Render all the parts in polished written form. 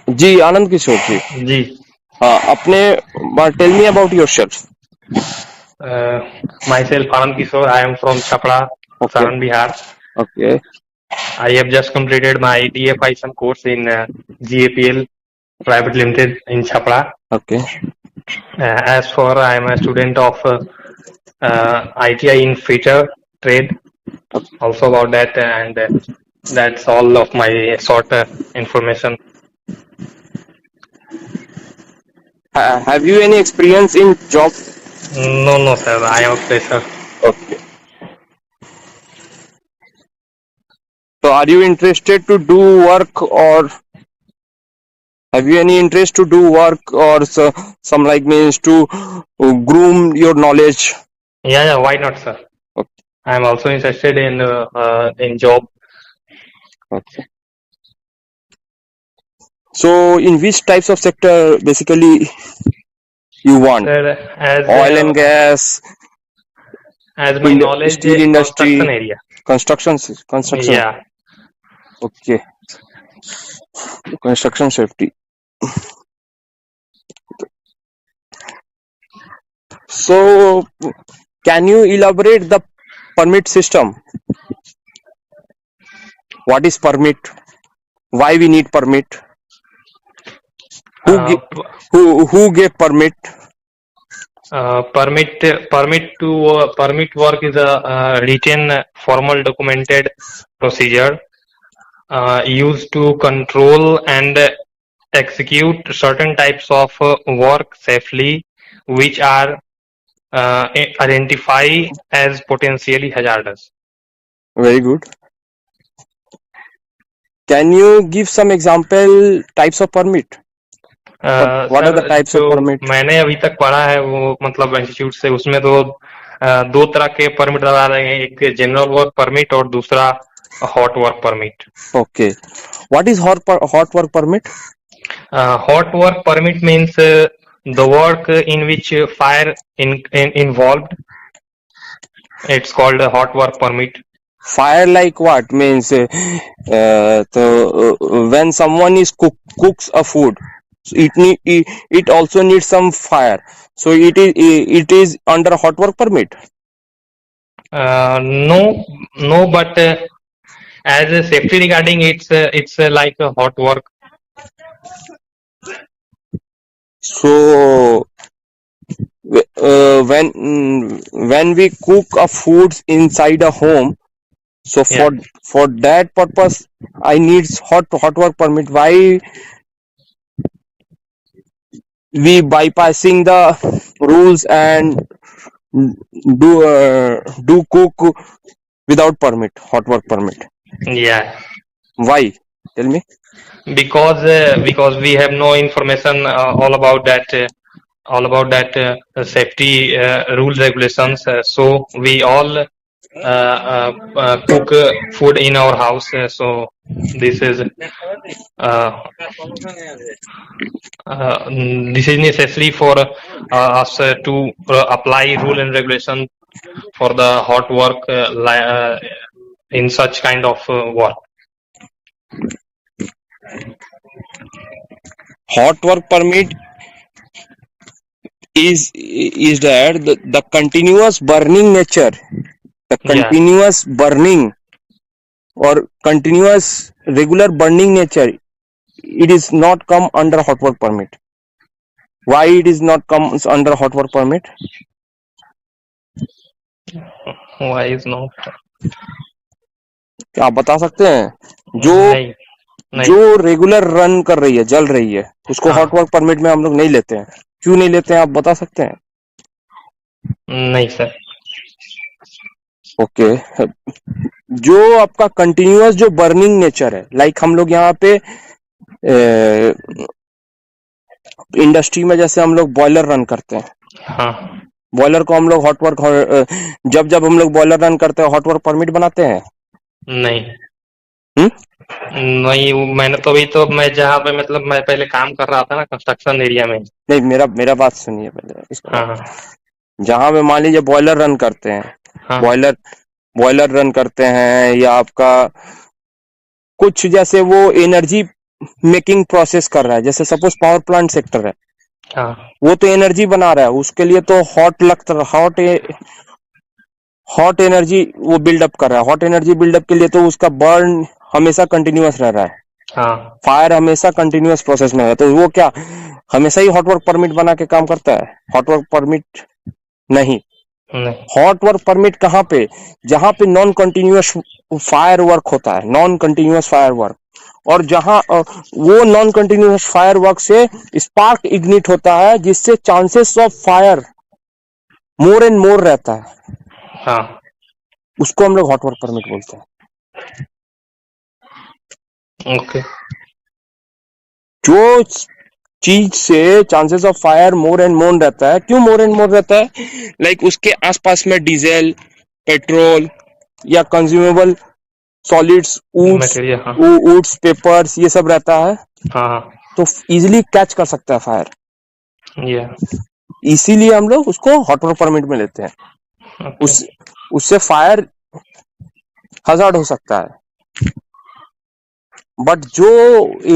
जी आनंद किशोर जी। जी। हाँ अपने tell me about yourself. Myself Anand Kishore. I am from Chapra, okay Saran, Bihar. Okay I have just completed my DFISM course in GAPL Private Limited in Chapra. Okay As for I am a student of ITI in Fitter Trade. Also about that, and that's all of my short information. Have you any experience in job? No, no, sir. I am a fresher. Okay so are you interested to do work or have you any interest to do work or some like means to groom your knowledge? Yeah, why not, sir? Okay. I am also interested in job. Okay. So in which types of sector basically you want? Sir, Oil and gas, as my knowledge, steel construction industry, area. construction. Yeah. Okay. Construction safety. So can you elaborate the permit system? What is permit? Why we need permit? Who gave permit? Permit work is a written, formal, documented procedure used to control and execute certain types of work safely, which are identified as potentially hazardous. Very good. Can you give some example types of permit? What are the types of permit? मैंने अभी तक पढ़ा है वो मतलब institute से, उसमें तो दो तरह के परमिट बता रहे हैं, एक जनरल वर्क परमिट और दूसरा hot work permit. Okay. What is hot work permit? Hot work permit means the work in which fire involved. It's called a hot work permit. Fire like what means? When someone is cooks a food, it also needs some fire. So it is under hot work permit. No, but as a safety regarding, it's like a hot work. So when we cook a foods inside a home, so for that purpose I needs hot work permit. Why we bypassing the rules and do cook without permit, hot work permit? Yeah. Why? Tell me. Because we have no information all about that safety rules regulations. So we all cook food in our house. So this is necessary for us to apply rule and regulation for the hot work in such kind of work. Hot work permit is that the continuous burning nature, the continuous burning or continuous regular burning nature, it is not come under hot work permit. Why it is not comes under hot work permit? Why is not? क्या आप बता सकते हैं? जो regular run कर रही है, जल रही है, उसको हॉट वर्क परमिट में हम लोग नहीं लेते हैं. क्यों नहीं लेते हैं आप बता सकते हैं? नहीं सर. ओके. जो आपका कंटिन्यूअस जो बर्निंग नेचर है, लाइक हम लोग यहाँ पे इंडस्ट्री में जैसे हम लोग बॉयलर रन करते हैं. हाँ. बॉयलर को हम लोग हॉट वर्क, जब हम लोग बॉयलर रन करते हैं हॉट वर्क परमिट बनाते हैं? नहीं. नहीं, मैंने तो अभी तो मैं जहाँ पे मतलब मैं पहले काम कर रहा था ना कंस्ट्रक्शन एरिया में. नहीं, मेरा बात सुनिए पहले. हाँ. जहाँ पे मान लीजिए बॉयलर रन करते हैं. हाँ. बॉयलर रन करते हैं या आपका कुछ जैसे वो एनर्जी मेकिंग प्रोसेस कर रहा है, जैसे सपोज पावर प्लांट सेक्टर है, हाँ वो तो एनर्जी बना रहा है, उसके लिए तो हॉट एनर्जी वो बिल्डअप कर रहा है। हॉट एनर्जी बिल्डअप के लिए तो उसका बर्न हमेशा कंटिन्यूअस रह रहा है, हाँ फायर हमेशा कंटिन्यूअस प्रोसेस में है, तो वो क्या हमेशा ही हॉट वर्क परमिट बना के काम करता है? हॉट वर्क परमिट नहीं। नहीं हॉट वर्क परमिट कहाँ पे? जहां पे नॉन कंटिन्यूअस फायर वर्क होता है, नॉन कंटिन्यूअस फायर वर्क, और जहां वो नॉन कंटिन्यूअस फायर वर्क से स्पार्क इग्निट होता है, जिससे chances of fire more and more रहता है, हाँ उसको हम लोग हॉट वर्क परमिट बोलते हैं। ओके जो चीज से chances of fire more and more रहता है, क्यों मोर एंड मोर रहता है? लाइक उसके आसपास में डीजल, पेट्रोल या कंज्यूमेबल सॉलिड्स, मटेरियल हाँ वुड्स, पेपर्स, ये सब रहता है, हाँ तो इजिली कैच कर सकता है फायर, या इसीलिए हम लोग उसको हॉट वर्क परमिट में लेते हैं। ओके उससे फायर हजार्ड हो सकता है, बट जो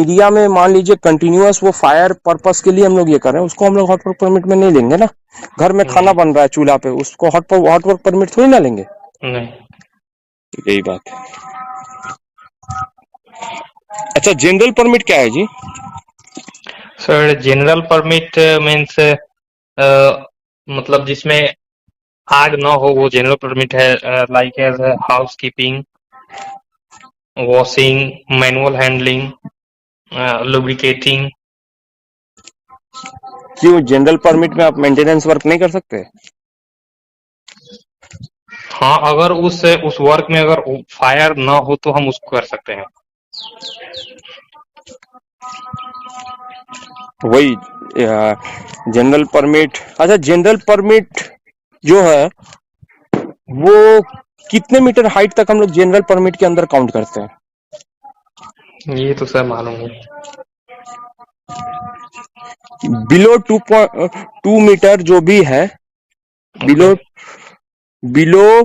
एरिया में मान लीजिए कंटिन्यूअस वो फायर पर्पस के लिए हम लोग ये कर रहे हैं, उसको हम लोग हॉट वर्क परमिट में नहीं लेंगे ना। घर में खाना नहीं बन रहा है चूल्हा पे, उसको हॉट वर्क परमिट थोड़ी ना लेंगे। नहीं यही बात है। अच्छा, जनरल परमिट क्या है जी? सर जनरल परमिट मीन्स मतलब जिसमें आग ना हो वो जनरल परमिट है, like as housekeeping, washing, manual handling, lubricating. क्यों जनरल परमिट में आप मेंटेनेंस वर्क नहीं कर सकते? हाँ अगर उस वर्क में अगर फायर ना हो तो हम उसको कर सकते हैं। वही जनरल परमिट। अच्छा, जनरल परमिट जो है वो कितने मीटर हाइट तक हम लोग जनरल परमिट के अंदर काउंट करते हैं? ये तो सर मालूम नहीं। बिलो 2 मीटर जो भी है, बिलो बिलो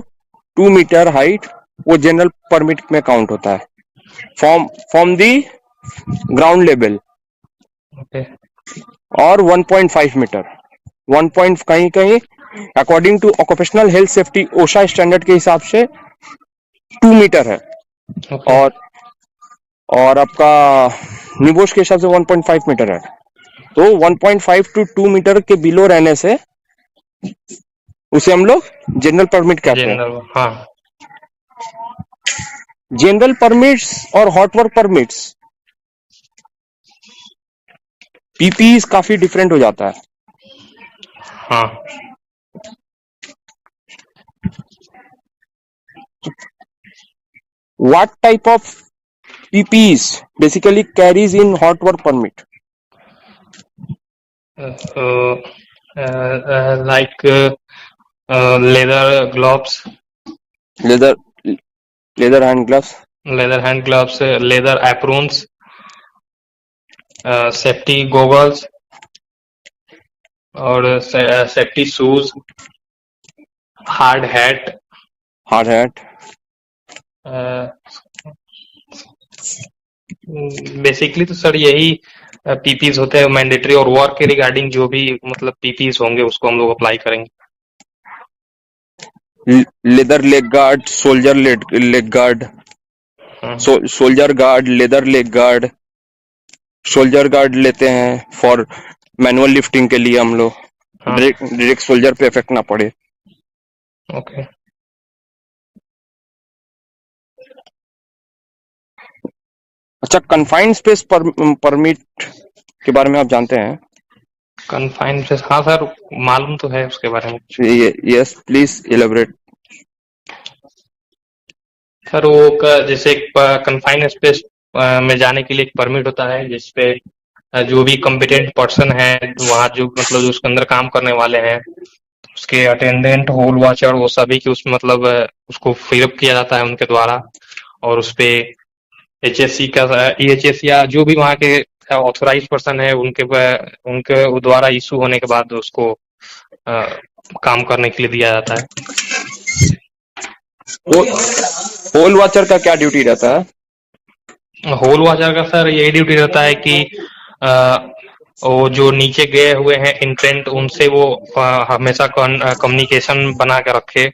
2 मीटर हाइट, वो जनरल परमिट में काउंट होता है, from the ground level. Okay और 1.5 मीटर, 1 कहीं कहीं according to occupational health safety OSHA standard के हिसाब से 2 मीटर है, ओके और आपका निबोश के हिसाब से 1.5 मीटर है। तो 1.5 to 2 मीटर के बिलो रहने से उसे हम लोग जनरल परमिट कहते हैं। जनरल हाँ जनरल परमिट्स और हॉट वर्क परमिट्स पीपीईज काफी डिफरेंट हो जाता है। हाँ What type of PPEs basically carries in hot work permit? like leather gloves, Leather hand gloves, leather hand gloves, leather aprons, safety goggles और safety shoes, hard hat, hard hat. Basically तो sir यही PPs होते हैं mandatory, और work के regarding जो भी मतलब पीपीज होंगे उसको हम लोग अप्लाई करेंगे। Leather leg guard, soldier leg guard, soldier guard, leather leg guard, soldier guard लेते हैं फॉर मैनुअल लिफ्टिंग के लिए हम लोग, डायरेक्ट सोल्जर पे इफेक्ट ना पड़े। ओके अच्छा, कन्फाइंड स्पेस परमिट के बारे में आप जानते हैं? कन्फाइंड स्पेस, हाँ सर मालूम तो है उसके बारे में। Yes, please elaborate. सर वो जैसे कन्फाइंड स्पेस में जाने के लिए एक परमिट होता है, जिसपे जो भी कॉम्पिटेंट पर्सन है वहाँ, जो मतलब जो उसके अंदर काम करने वाले हैं, उसके अटेंडेंट, होल वॉचर, वो सभी की उसमें मतलब उसको फिलअप किया जाता है उनके द्वारा, और उसपे HSC का EHS या जो भी वहाँ के ऑथोराइज पर्सन है उनके द्वारा इशू होने के बाद उसको काम करने के लिए दिया जाता है। होल वॉचर का क्या ड्यूटी रहता है? होल वॉचर का सर यही ड्यूटी रहता है कि वो जो नीचे गए हुए हैं इंट्रेंट उनसे वो हमेशा कम्युनिकेशन बना के रखे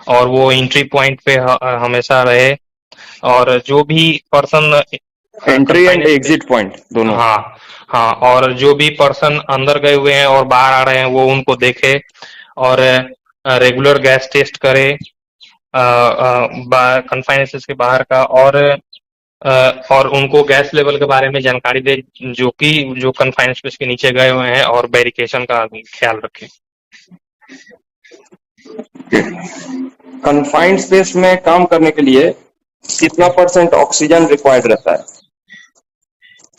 और वो एंट्री पॉइंट पे हमेशा रहे और जो भी person entry and exit point दोनों। हाँ हाँ, और जो भी पर्सन अंदर गए हुए हैं और बाहर आ रहे हैं वो उनको देखे और रेगुलर गैस टेस्ट करे कन्फाइनेंसेस के बाहर का और उनको गैस लेवल के बारे में जानकारी दे जो कि जो कन्फाइनेंस स्पेस के नीचे गए हुए हैं और वेरिफिकेशन का ख्याल रखे। कन्फाइंड स्पेस में काम करने के लिए कितना % ऑक्सीजन रिक्वायर्ड रहता है?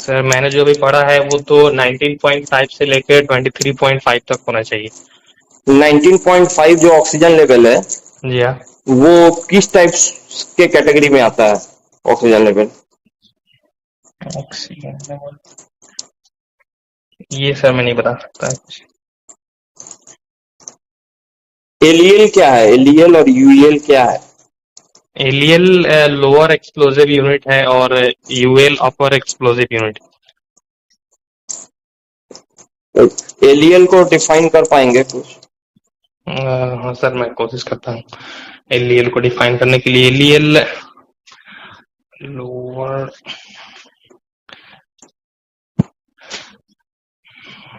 सर मैंने जो भी पढ़ा है वो तो 19.5 से लेकर 23.5 तक होना चाहिए। 19.5 जो ऑक्सीजन लेवल है जी हाँ। वो किस टाइप के कैटेगरी में आता है ऑक्सीजन लेवल? ऑक्सीजन लेवल ये सर मैं नहीं बता सकता है। एलईएल क्या है? एलईएल और यूएल क्या है? एलईएल लोअर एक्सप्लोजिव यूनिट है और यूएल अपर एक्सप्लोजिव यूनिट। एलईएल को डिफाइन कर पाएंगे कुछ? हाँ सर मैं कोशिश करता हूँ एलईएल को डिफाइन करने के लिए। एलईएल लोअर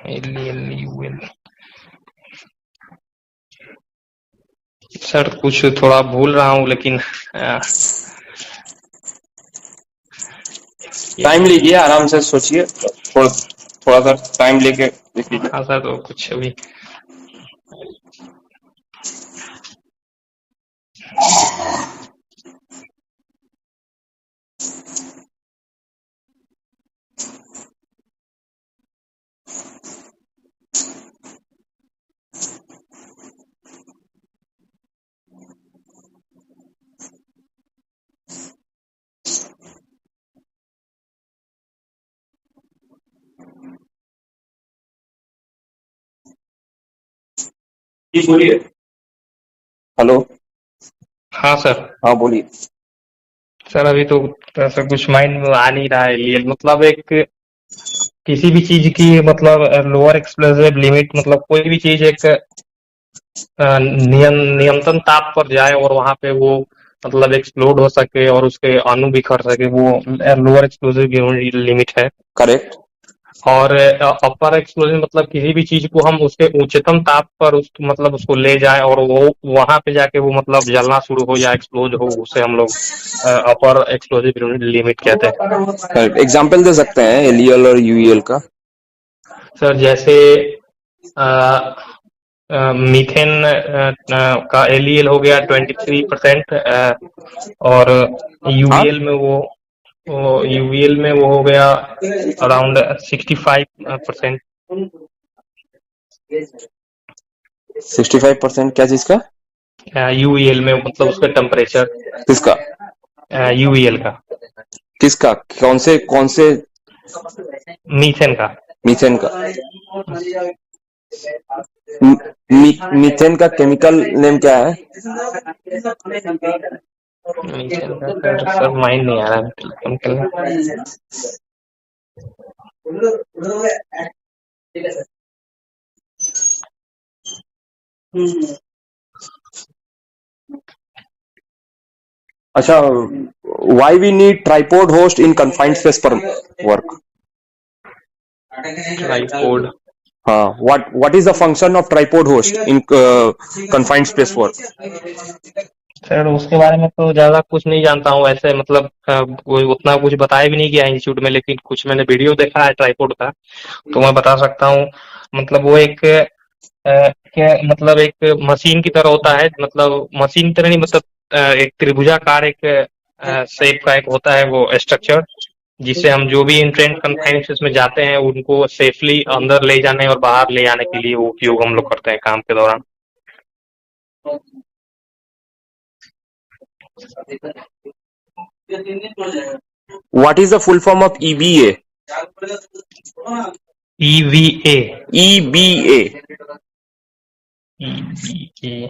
एलईएल यूएल सर कुछ थोड़ा भूल रहा हूँ लेकिन टाइम लीजिए, आराम से सोचिए, थोड़ा सा टाइम लेके देखिए। हाँ सर तो कुछ अभी जी बोलिए। हेलो। हाँ सर। हाँ बोलिए। सर अभी तो ऐसा कुछ माइंड में आ नहीं रहा है। एलईएल मतलब एक किसी भी चीज की मतलब लोअर एक्सप्लोजिव लिमिट मतलब कोई भी चीज एक नियंत्रण ताप पर जाए और वहां पे वो मतलब एक्सप्लोड हो सके और उसके अणु बिखर सके, वो लोअर एक्सप्लोजिव लिमिट है। करेक्ट। और अपर एक्सप्लोजन मतलब किसी भी चीज को हम उसके उच्चतम ताप पर मतलब उसको ले जाए और वो वहां पे जाके वो मतलब जलना शुरू हो या एक्सप्लोज हो, उसे हम लोग अपर एक्सप्लोजिव लिमिट कहते हैं। करेक्ट। एग्जाम्पल दे सकते हैं एलईएल और यूएल का? सर जैसे मीथेन का एलईएल हो गया 23% और यूवीएल में वो हो गया अराउंड 65%। 65% क्या चीज का? यूवीएल में मतलब उसका टेम्परेचर। किसका? यूवीएल का। किसका? कौन से? मीथेन का। मीथेन का। मीथेन का केमिकल नेम क्या है? मीथेन का सर माइंड नहीं आ रहा केमिकल। अच्छा, why we need tripod host in confined space for work? Tripod. हाँ, what is the function of tripod host in confined space work? Sir उसके बारे में तो ज्यादा कुछ नहीं जानता हूँ ऐसे, मतलब कोई उतना कुछ बताया भी नहीं गया इंस्टीट्यूट में, लेकिन कुछ मैंने वीडियो देखा है ट्राइपोड का तो मैं बता सकता हूँ। मतलब वो एक क्या मतलब एक मशीन की तरह होता है, मतलब मशीन की तरह नहीं, मतलब एक त्रिभुजाकार एक शेप का एक होता है वो स्ट्रक्चर, जिससे हम जो भी इंट्रेंट कन्फाइनेंस में जाते हैं उनको सेफली अंदर ले जाने और बाहर ले आने के लिए वो उपयोग हम लोग करते हैं काम के दौरान। What is the full form of EVA? EVA। EBA. EVA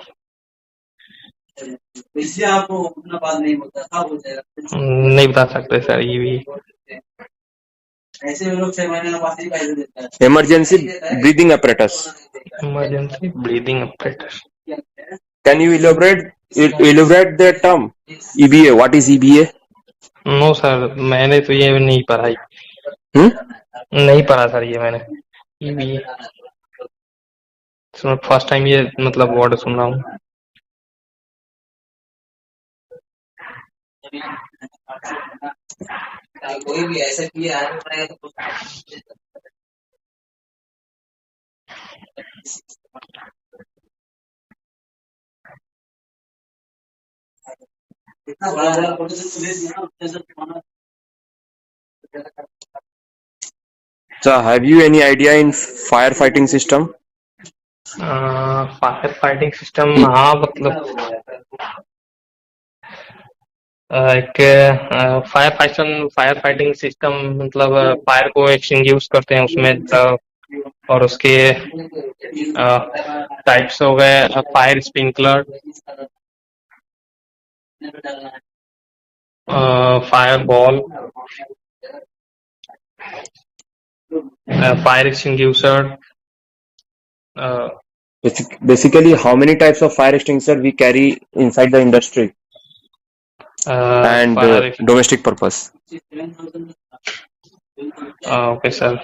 नहीं बता सकते सर ये भी। Emergency breathing apparatus. Emergency breathing apparatus. Can you elaborate the term EBA? What is EBA? No sir मैंने तो ये नहीं पढ़ाई, नहीं पढ़ा सर ये मैंने, ये भी फर्स्ट टाइम ये मतलब वर्ड सुन रहा हूँ। कोई भी ऐसा किया है तो इतना बड़ा बड़ा फोटो से ले दिया ना उससे सब So, have you any idea in firefighting system? Fire fighting system, हाँ मतलब एक फायर फाइटिंग सिस्टम मतलब फायर को एक्सटिंग्विश करते हैं उसमें, और उसके टाइप्स हो गए fire sprinkler, fire ball, fire extinguisher. Basically, how many types of fire extinguisher we carry inside the industry and domestic purpose? Okay, sir.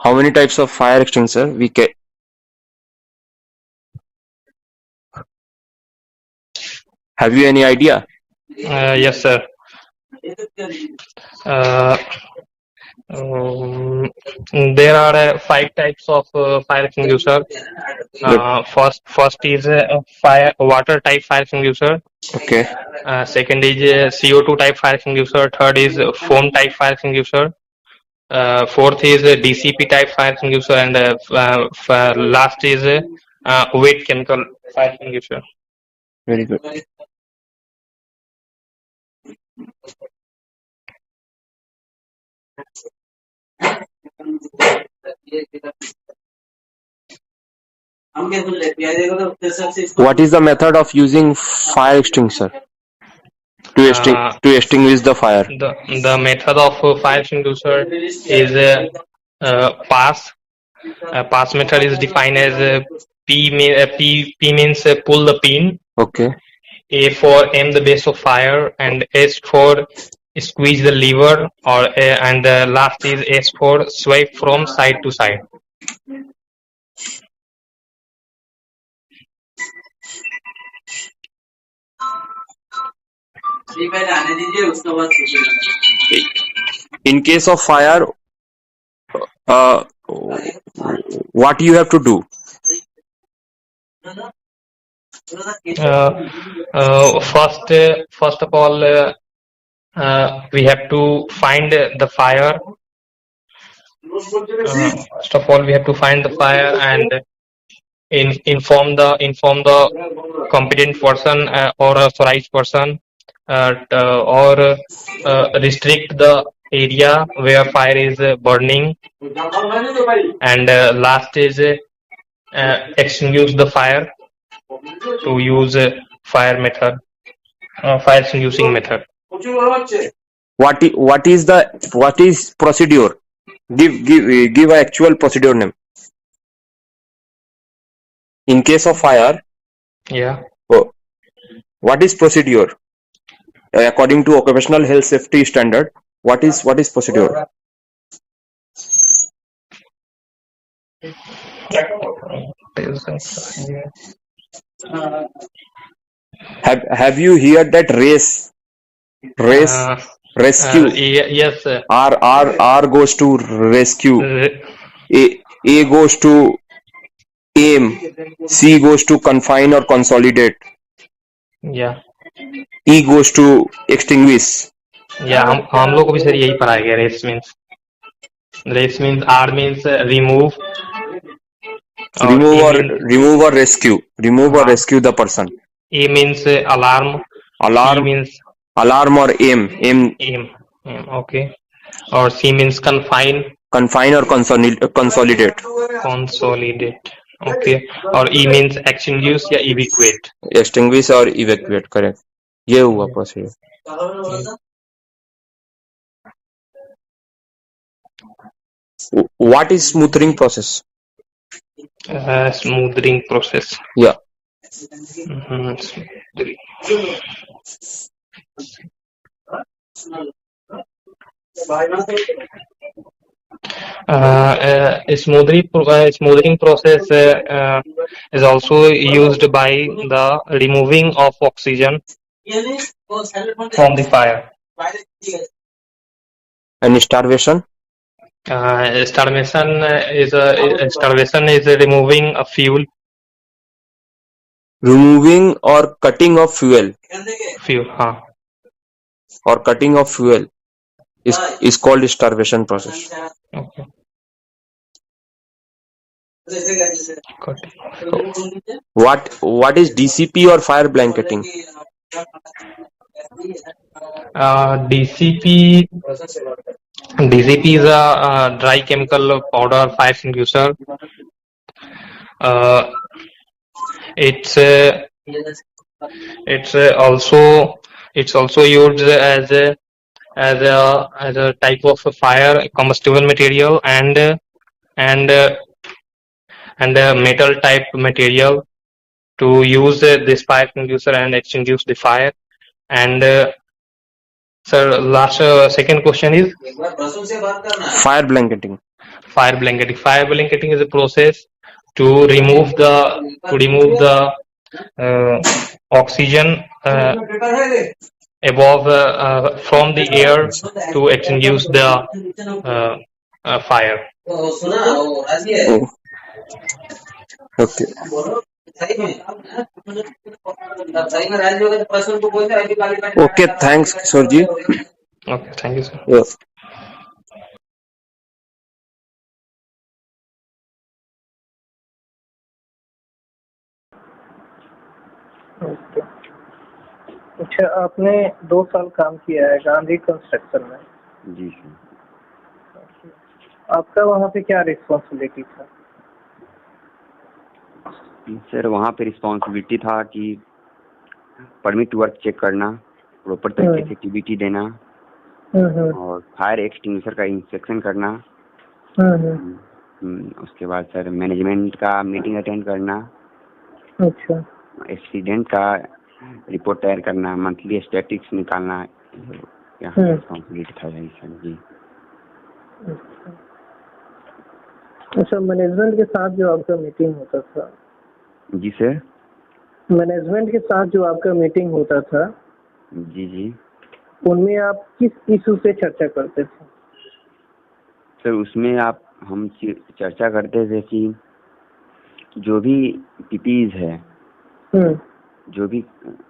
How many types of fire extinguisher we carry? Have you any idea? Yes, sir. There are 5 types of fire extinguisher. First is water type fire extinguisher. Okay. Second is CO2 type fire extinguisher. Third is foam type fire extinguisher. Fourth is DCP type fire extinguisher, and last is wet chemical fire extinguisher. Very good. What is the method of using fire extinguisher to extinguish the fire? The method of fire extinguisher is pass. Pass method is defined as P means pull the pin. Okay. A for aim the base of fire, and S for squeeze the lever, and the last is S for swipe from side to side. In case of fire, what you have to do? First of all, we have to find the fire. First of all, we have to find the fire and inform the competent person or authorized person, or restrict the area where fire is burning, and last is extinguish the fire to use fire extinguishing method. What is procedure? Give a actual procedure name. In case of fire, yeah. What is procedure? According to occupational health safety standard, what is procedure? Have you heard that race rescue? Yes, sir. R goes to rescue. A goes to aim. C goes to confine or consolidate. Yeah. E goes to extinguish. Yeah, हम लोग को भी sir यही पढ़ाया गया. Race means R means remove. Remove or rescue. Remove or rescue the person. A means alarm. Alarm means alarm or aim. Aim. Okay. Or C means confine. Confine or consolidate. Consolidate. Okay, और E means extinguish या evacuate. Extinguish और evacuate, correct, ये हुआ procedure. What is smoothing process? Smoothing process. Yeah. Smoothing. Smoothing process is also used by the removing of oxygen from the fire. And starvation? Starvation is removing a fuel. Removing or cutting of fuel. Fuel, हाँ. Or cutting of fuel is called starvation process. Okay. What is DCP or fire blanketing? DCP is a dry chemical powder fire extinguisher. It's also used as a type of fire combustible material and a metal type material to use this fire extinguisher and extinguish the fire. And sir, last second question is Fire blanketing. Fire blanketing. Fire blanketing is a process to remove the oxygen above from the air to extinguish the fire. Oh. Okay. Okay, thanks Kishore ji. Okay, thank you, sir. Yes. Okay. अच्छा, आपने 2 साल काम किया है Gandhi construction में। जी sir. आपका वहाँ पे क्या रिस्पॉन्सिबिलिटी था? सर वहाँ पे रिस्पॉन्सिबिलिटी था कि परमिट वर्क चेक करना, प्रॉपर तरीके से एक्टिविटी देना और फायर एक्सटिंग्विशर का इंस्पेक्शन करना। उसके बाद सर मैनेजमेंट का मीटिंग अटेंड करना। अच्छा। एक्सीडेंट का रिपोर्ट तैयार करना, मंथली स्टैटिस्टिक्स निकालना, यहाँ रिस्पॉन्सिबिलिटी था यही सर। जी। अच्छा, मैनेजमेंट के साथ जो आपका मीटिंग होता था। जी सर। मैनेजमेंट के साथ जो आपका मीटिंग होता था। जी जी। उनमें आप किस इशू पे चर्चा करते थे? सर उसमें हम चर्चा करते थे कि जो भी पीपीज है, जो भी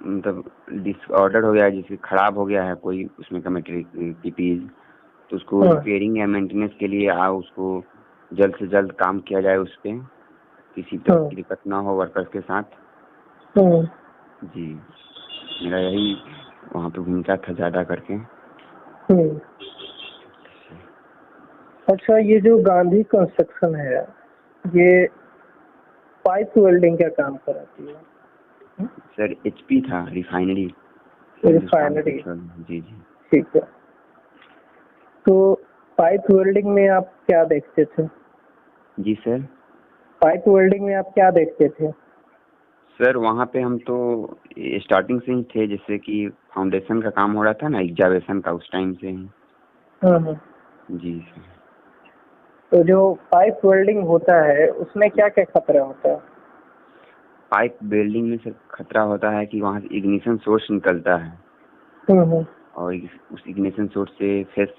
मतलब डिसऑर्डर हो गया है, जिससे खराब हो गया है कोई उसमें का मटेरियल पीपीज, तो उसको रिपेयरिंग या मेंटेनेंस के लिए उसको जल्द से जल्द काम किया जाए, उस पर किसी तरह की दिक्कत ना हो वर्कर्स के साथ। जी, मेरा यही वहाँ पे भूमिका था ज़्यादा करके। अच्छा, ये जो गांधी कंस्ट्रक्शन है, ये पाइप वेल्डिंग का काम कराती है? सर एचपी था, रिफाइनरी। जी जी। ठीक है। तो पाइप वेल्डिंग में आप क्या देखते थे? जी सर। पाइप वेल्डिंग में आप क्या देखते थे? सर वहाँ पे हम तो स्टार्टिंग से ही थे, जैसे कि फाउंडेशन का काम हो रहा था ना, एग्जावेशन का, उस टाइम से ही। जी सर। तो जो पाइप वेल्डिंग होता है उसमें क्या क्या खतरा होता है? पाइप वेल्डिंग में सर खतरा होता है कि वहाँ से इग्निशन सोर्स निकलता है और उस इग्निशन सोर्स से फेस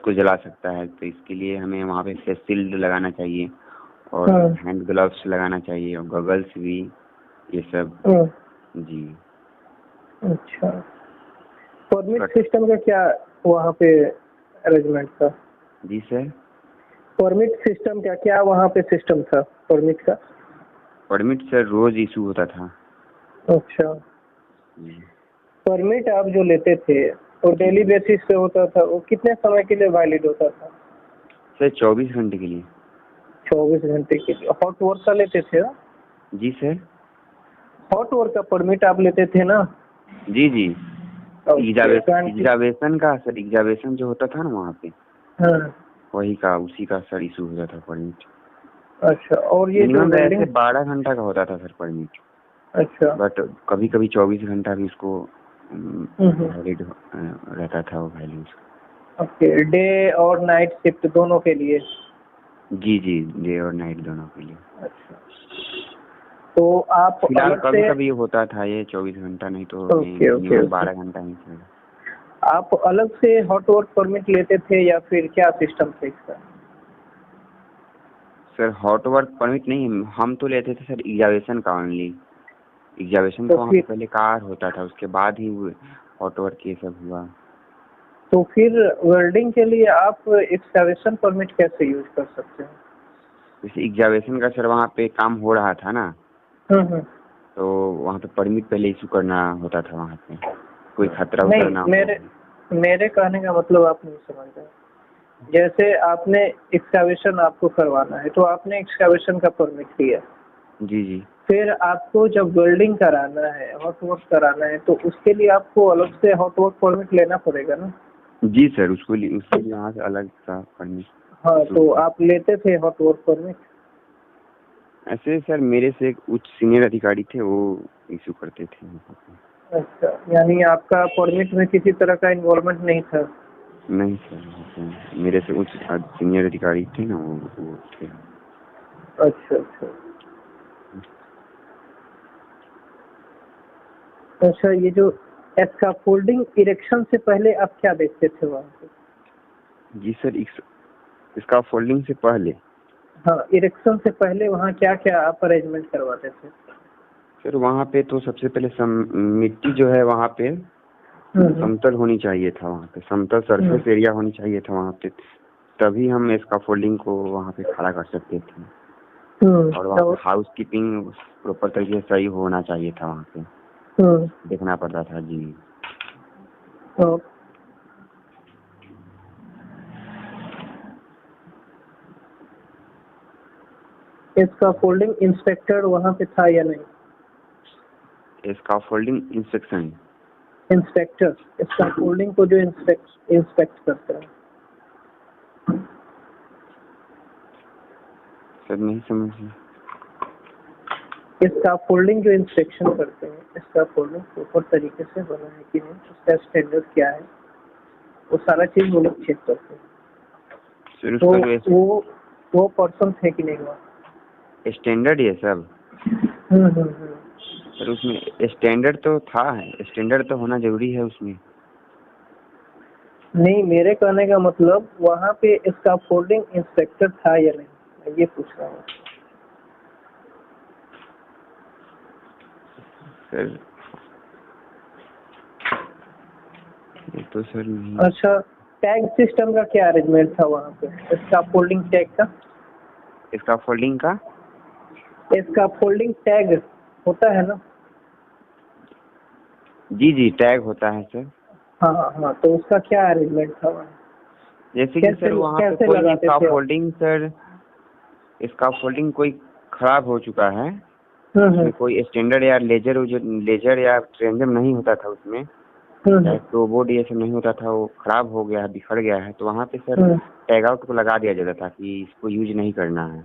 को जला सकता है। तो इसके लिए हमें वहाँ पे फेस शील्ड लगाना चाहिए और हैंड ग्लव्स लगाना चाहिए और गॉगल्स भी, ये सब। जी। अच्छा, परमिट सिस्टम का क्या वहाँ पे अरेंजमेंट था? जी सर। परमिट सिस्टम का क्या वहाँ पे सिस्टम था परमिट का? परमिट सर रोज इशू होता था। अच्छा। परमिट आप जो लेते थे और डेली बेसिस पे होता था, वो कितने समय के लिए वैलिड होता था? सर 24 घंटे के लिए। 24 घंटे के लिए हॉट वर्क का लेते थे ना? जी सर। हॉट वर्क का परमिट आप लेते थे ना? जी जी। ओके, एग्जावेशन का सर, एग्जावेशन जो होता था ना वहाँ पे, हाँ, वही का उसी का सर इशू हो जाता था परमिट। अच्छा। और ये जो मिनिमम वैसे वेल्डिंग, 12 घंटा का होता था सर परमिट, अच्छा, बट कभी कभी 24 घंटा भी उसको हम्म, वैलिड रहता था वो वैल्यू। ओके, डे और नाइट शिफ्ट दोनों के लिए? जी जी, डे और नाइट दोनों के लिए। अच्छा, तो आप फिलहाल अलग कभी से, कभी होता था ये 24 घंटा, नहीं तो ओके ओके मिनिमम ओके, 12 घंटा ही सर। आप अलग से हॉट वर्क परमिट लेते थे या फिर क्या सिस्टम था इसका? सर हॉट वर्क परमिट नहीं, हम तो लेते थे सर एग्जावेशन का ओनली। एग्जावेशन तो का वहाँ पे फिर पहले कार होता था, उसके बाद ही हॉट वर्क ये सब हुआ। तो फिर वेल्डिंग के लिए आप एक्सकवेशन परमिट कैसे यूज कर सकते हैं? जैसे एग्जावेशन का सर वहाँ पे काम हो रहा था ना, हम्म, तो वहाँ पे परमिट पहले इशू करना होता था वहाँ पे, कोई खतरा उतरा ना नहीं, हो। मेरे कहने का मतलब आप नहीं समझ रहे। जैसे आपने एक्सकवेशन आपको करवाना है तो आपने एक्सकवेशन का परमिट लिया, जी जी। फिर आपको जब वेल्डिंग कराना है, हॉट वर्क कराना है, तो उसके लिए आपको अलग से हॉट वर्क परमिट लेना पड़ेगा ना? जी सर, उसके लिए वहाँ से अलग सा परमिट। हाँ, तो आप लेते थे हॉट वर्क परमिट? ऐसे सर मेरे से एक उच्च सीनियर अधिकारी थे, वो इशू करते थे। अच्छा, यानी आपका परमिट में किसी तरह का इन्वॉल्वमेंट नहीं था? नहीं सर, मेरे से उच्च सीनियर अधिकारी थे ना, वो थे। अच्छा अच्छा अच्छा, ये जो स्कैफोल्डिंग इरेक्शन से पहले आप क्या देखते थे वहाँ पे? जी सर, इसका फोल्डिंग से पहले हाँ, इरेक्शन से पहले वहाँ क्या क्या आप अरेंजमेंट करवाते थे? सर वहाँ पे तो सबसे पहले मिट्टी जो है वहाँ पे समतल होनी चाहिए था, वहाँ पे समतल सरफेस एरिया होनी चाहिए था वहाँ पे, तभी हम इसका फोल्डिंग को वहाँ पे खड़ा कर सकते थे। और वहाँ पे हाउस कीपिंग प्रॉपर तरीके से सही होना चाहिए था, वहाँ पे देखना पड़ता था। जी। इसका फोल्डिंग इंस्पेक्टर वहाँ पे था या नहीं? इसका फोल्डिंग इंस्पेक्शन इंस्पेक्टर इसका फोल्डिंग को जो इंस्पेक्ट करता है? सर नहीं समझ। इसका फोल्डिंग जो इंस्पेक्शन करते हैं, इसका फोल्डिंग प्रॉपर तरीके से बना है कि नहीं, उसका स्टैंडर्ड क्या है, वो सारा चीज वो लोग चेक करते हैं। सर तो उसका जो वो पर्सन थे कि नहीं वहाँ? स्टैंडर्ड ये सब सर, उसमें स्टैंडर्ड तो था, स्टैंडर्ड तो होना जरूरी है उसमें। नहीं, मेरे कहने का मतलब वहाँ पे इसका फोल्डिंग इंस्पेक्टर था या नहीं, मैं ये पूछ रहा हूँ। सर ये तो सर नहीं। अच्छा, टैग सिस्टम का क्या अरेंजमेंट था वहाँ पे, इसका फोल्डिंग टैग का? इसका फोल्डिंग का इसका फोल्डिंग टैग होता है ना? जी जी, टैग होता है सर। हाँ हाँ, तो उसका क्या अरेंजमेंट था वहाँ? जैसे कि सर वहाँ पे कोई इसका फोल्डिंग सर, इसका फोल्डिंग कोई खराब हो चुका है, उसमें कोई स्टैंडर्ड या लेजर या ट्रेंजम नहीं होता था उसमें, तो बोर्ड ये सब नहीं होता था, वो खराब हो गया है, बिखर गया है, तो वहाँ पे सर टैग आउट को लगा दिया जाता था कि इसको यूज नहीं करना है।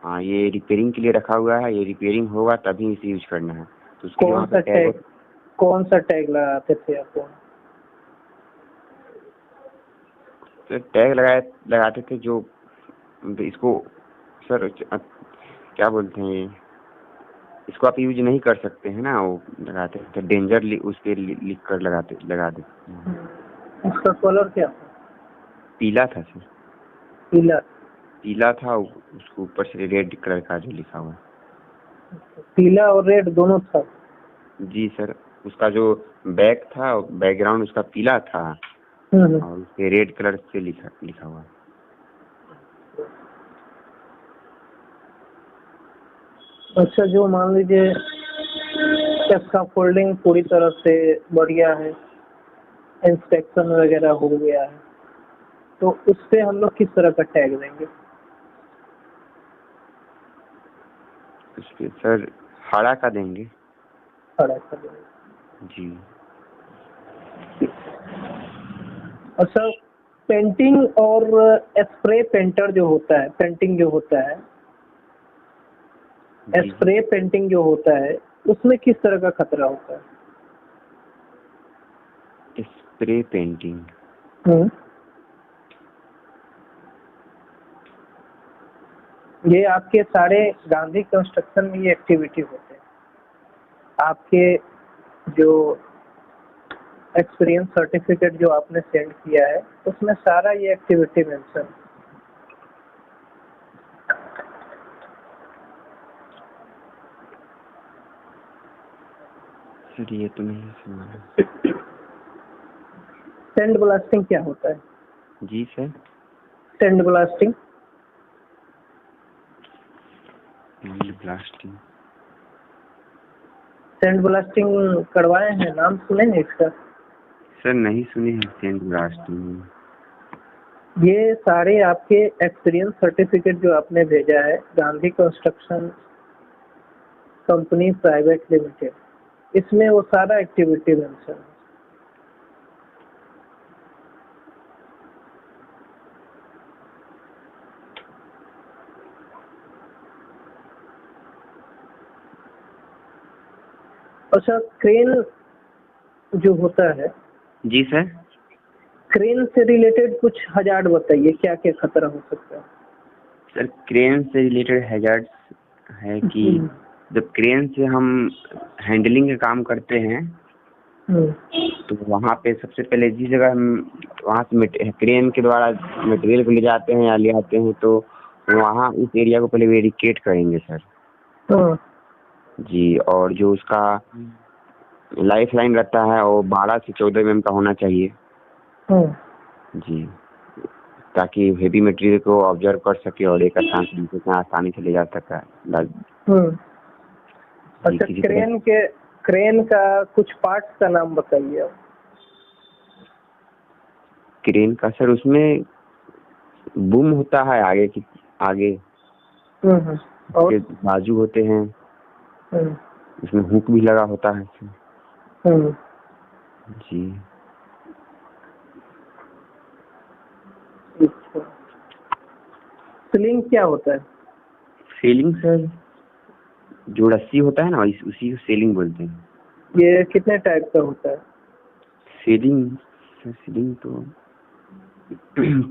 हाँ, ये रिपेयरिंग के लिए रखा हुआ है, ये रिपेयरिंग होगा तभी इसे यूज करना है, तो उसके लिए वहाँ पे कौन सा टैग लगाते थे आप? तो टैग लगाते थे जो इसको सर क्या बोलते हैं, इसको आप यूज नहीं कर सकते हैं ना, वो लगाते थे डेंजर उस पे लिख कर लगा देते। उसका कलर क्या था? पीला था सर। पीला था, उसको ऊपर से रेड कलर का जो लिखा हुआ। पीला और रेड दोनों था? जी सर, उसका जो बैक था, बैकग्राउंड उसका पीला था और उस पे रेड कलर से लिखा हुआ। अच्छा, जो मान लीजिए इसका फोल्डिंग पूरी तरह से बढ़िया है, इंस्पेक्शन वगैरह हो गया है, तो उससे हम लोग किस तरह का टैग देंगे? उस पे सर हरा का देंगे। खड़ा कर देंगे। जी। और सर पेंटिंग और स्प्रे पेंटर जो होता है, पेंटिंग जो होता है, जी जी। स्प्रे पेंटिंग जो होता है उसमें किस तरह का खतरा होता है? स्प्रे पेंटिंग ये आपके सारे गांधी कंस्ट्रक्शन में ये एक्टिविटी होते हैं। आपके जो एक्सपीरियंस सर्टिफिकेट जो आपने सेंड किया है उसमें सारा ये एक्टिविटी मेंशन। सर ये तो नहीं सुना। सैंड ब्लास्टिंग क्या होता है? जी sir. Sand blasting blasting sand blasting करवाए हैं, नाम सुने हैं इसका? सर नहीं सुने हैं सैंड ब्लास्टिंग। ये सारे आपके एक्सपीरियंस सर्टिफिकेट जो आपने भेजा है Gandhi construction company private limited, इसमें वो सारा एक्टिविटी मेंशन है। अच्छा, क्रेन जो होता है, जी सर। क्रेन से रिलेटेड कुछ हजार्ड बताइए, क्या क्या खतरा हो सकता है? सर क्रेन से रिलेटेड हैजर्ड्स है कि जब क्रेन से हम हैंडलिंग का काम करते हैं तो वहाँ पे सबसे पहले जिस जगह हम वहाँ से क्रेन के द्वारा मटेरियल को ले जाते हैं या ले आते हैं तो वहाँ उस एरिया को पहले वेरिकेट करेंगे सर। जी। और जो उसका लाइफ लाइन रहता है वो 12 से 14 mm का होना चाहिए। जी। ताकि हेवी मटेरियल को ऑब्जर्व कर सके और एक स्थान से दूसरे स्थान आसानी से ले जा सका। अच्छा, क्रेन का कुछ पार्ट्स का नाम बताइए। क्रेन का सर उसमें बूम होता है आगे और बाजू होते हैं, उसमें हुक भी लगा होता है सर। जी। सीलिंग क्या होता है? सीलिंग सर जो रस्सी होता है ना उसी को सीलिंग बोलते हैं। ये कितने टाइप का होता है? सीलिंग तो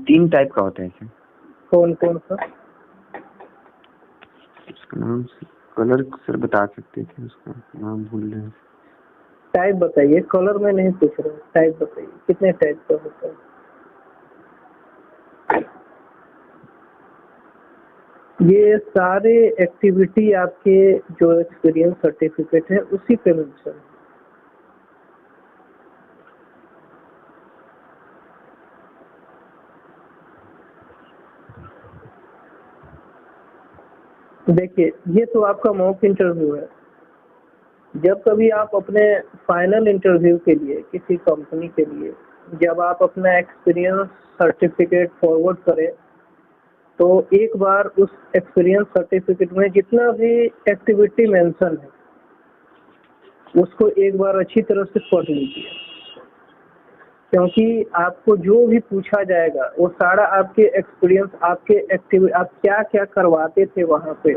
3 टाइप का होता है सर। कौन कौन सा? उसका नाम कलर सर बता सकते थे, उसका नाम भूल रहे हैं। टाइप बताइए, कलर में नहीं पूछ रहा हूँ, टाइप बताइए कितने टाइप का होता है? ये सारे एक्टिविटी आपके जो एक्सपीरियंस सर्टिफिकेट है उसी पे मेंशन है। देखिए, ये तो आपका मॉक इंटरव्यू है। जब कभी आप अपने फाइनल इंटरव्यू के लिए किसी कंपनी के लिए जब आप अपना एक्सपीरियंस सर्टिफिकेट फॉरवर्ड करें तो एक बार उस एक्सपीरियंस सर्टिफिकेट में जितना भी एक्टिविटी मेंशन है उसको एक बार अच्छी तरह से पढ़ लीजिए, क्योंकि आपको जो भी पूछा जाएगा वो सारा आपके एक्सपीरियंस, आप क्या क्या करवाते थे वहाँ पे,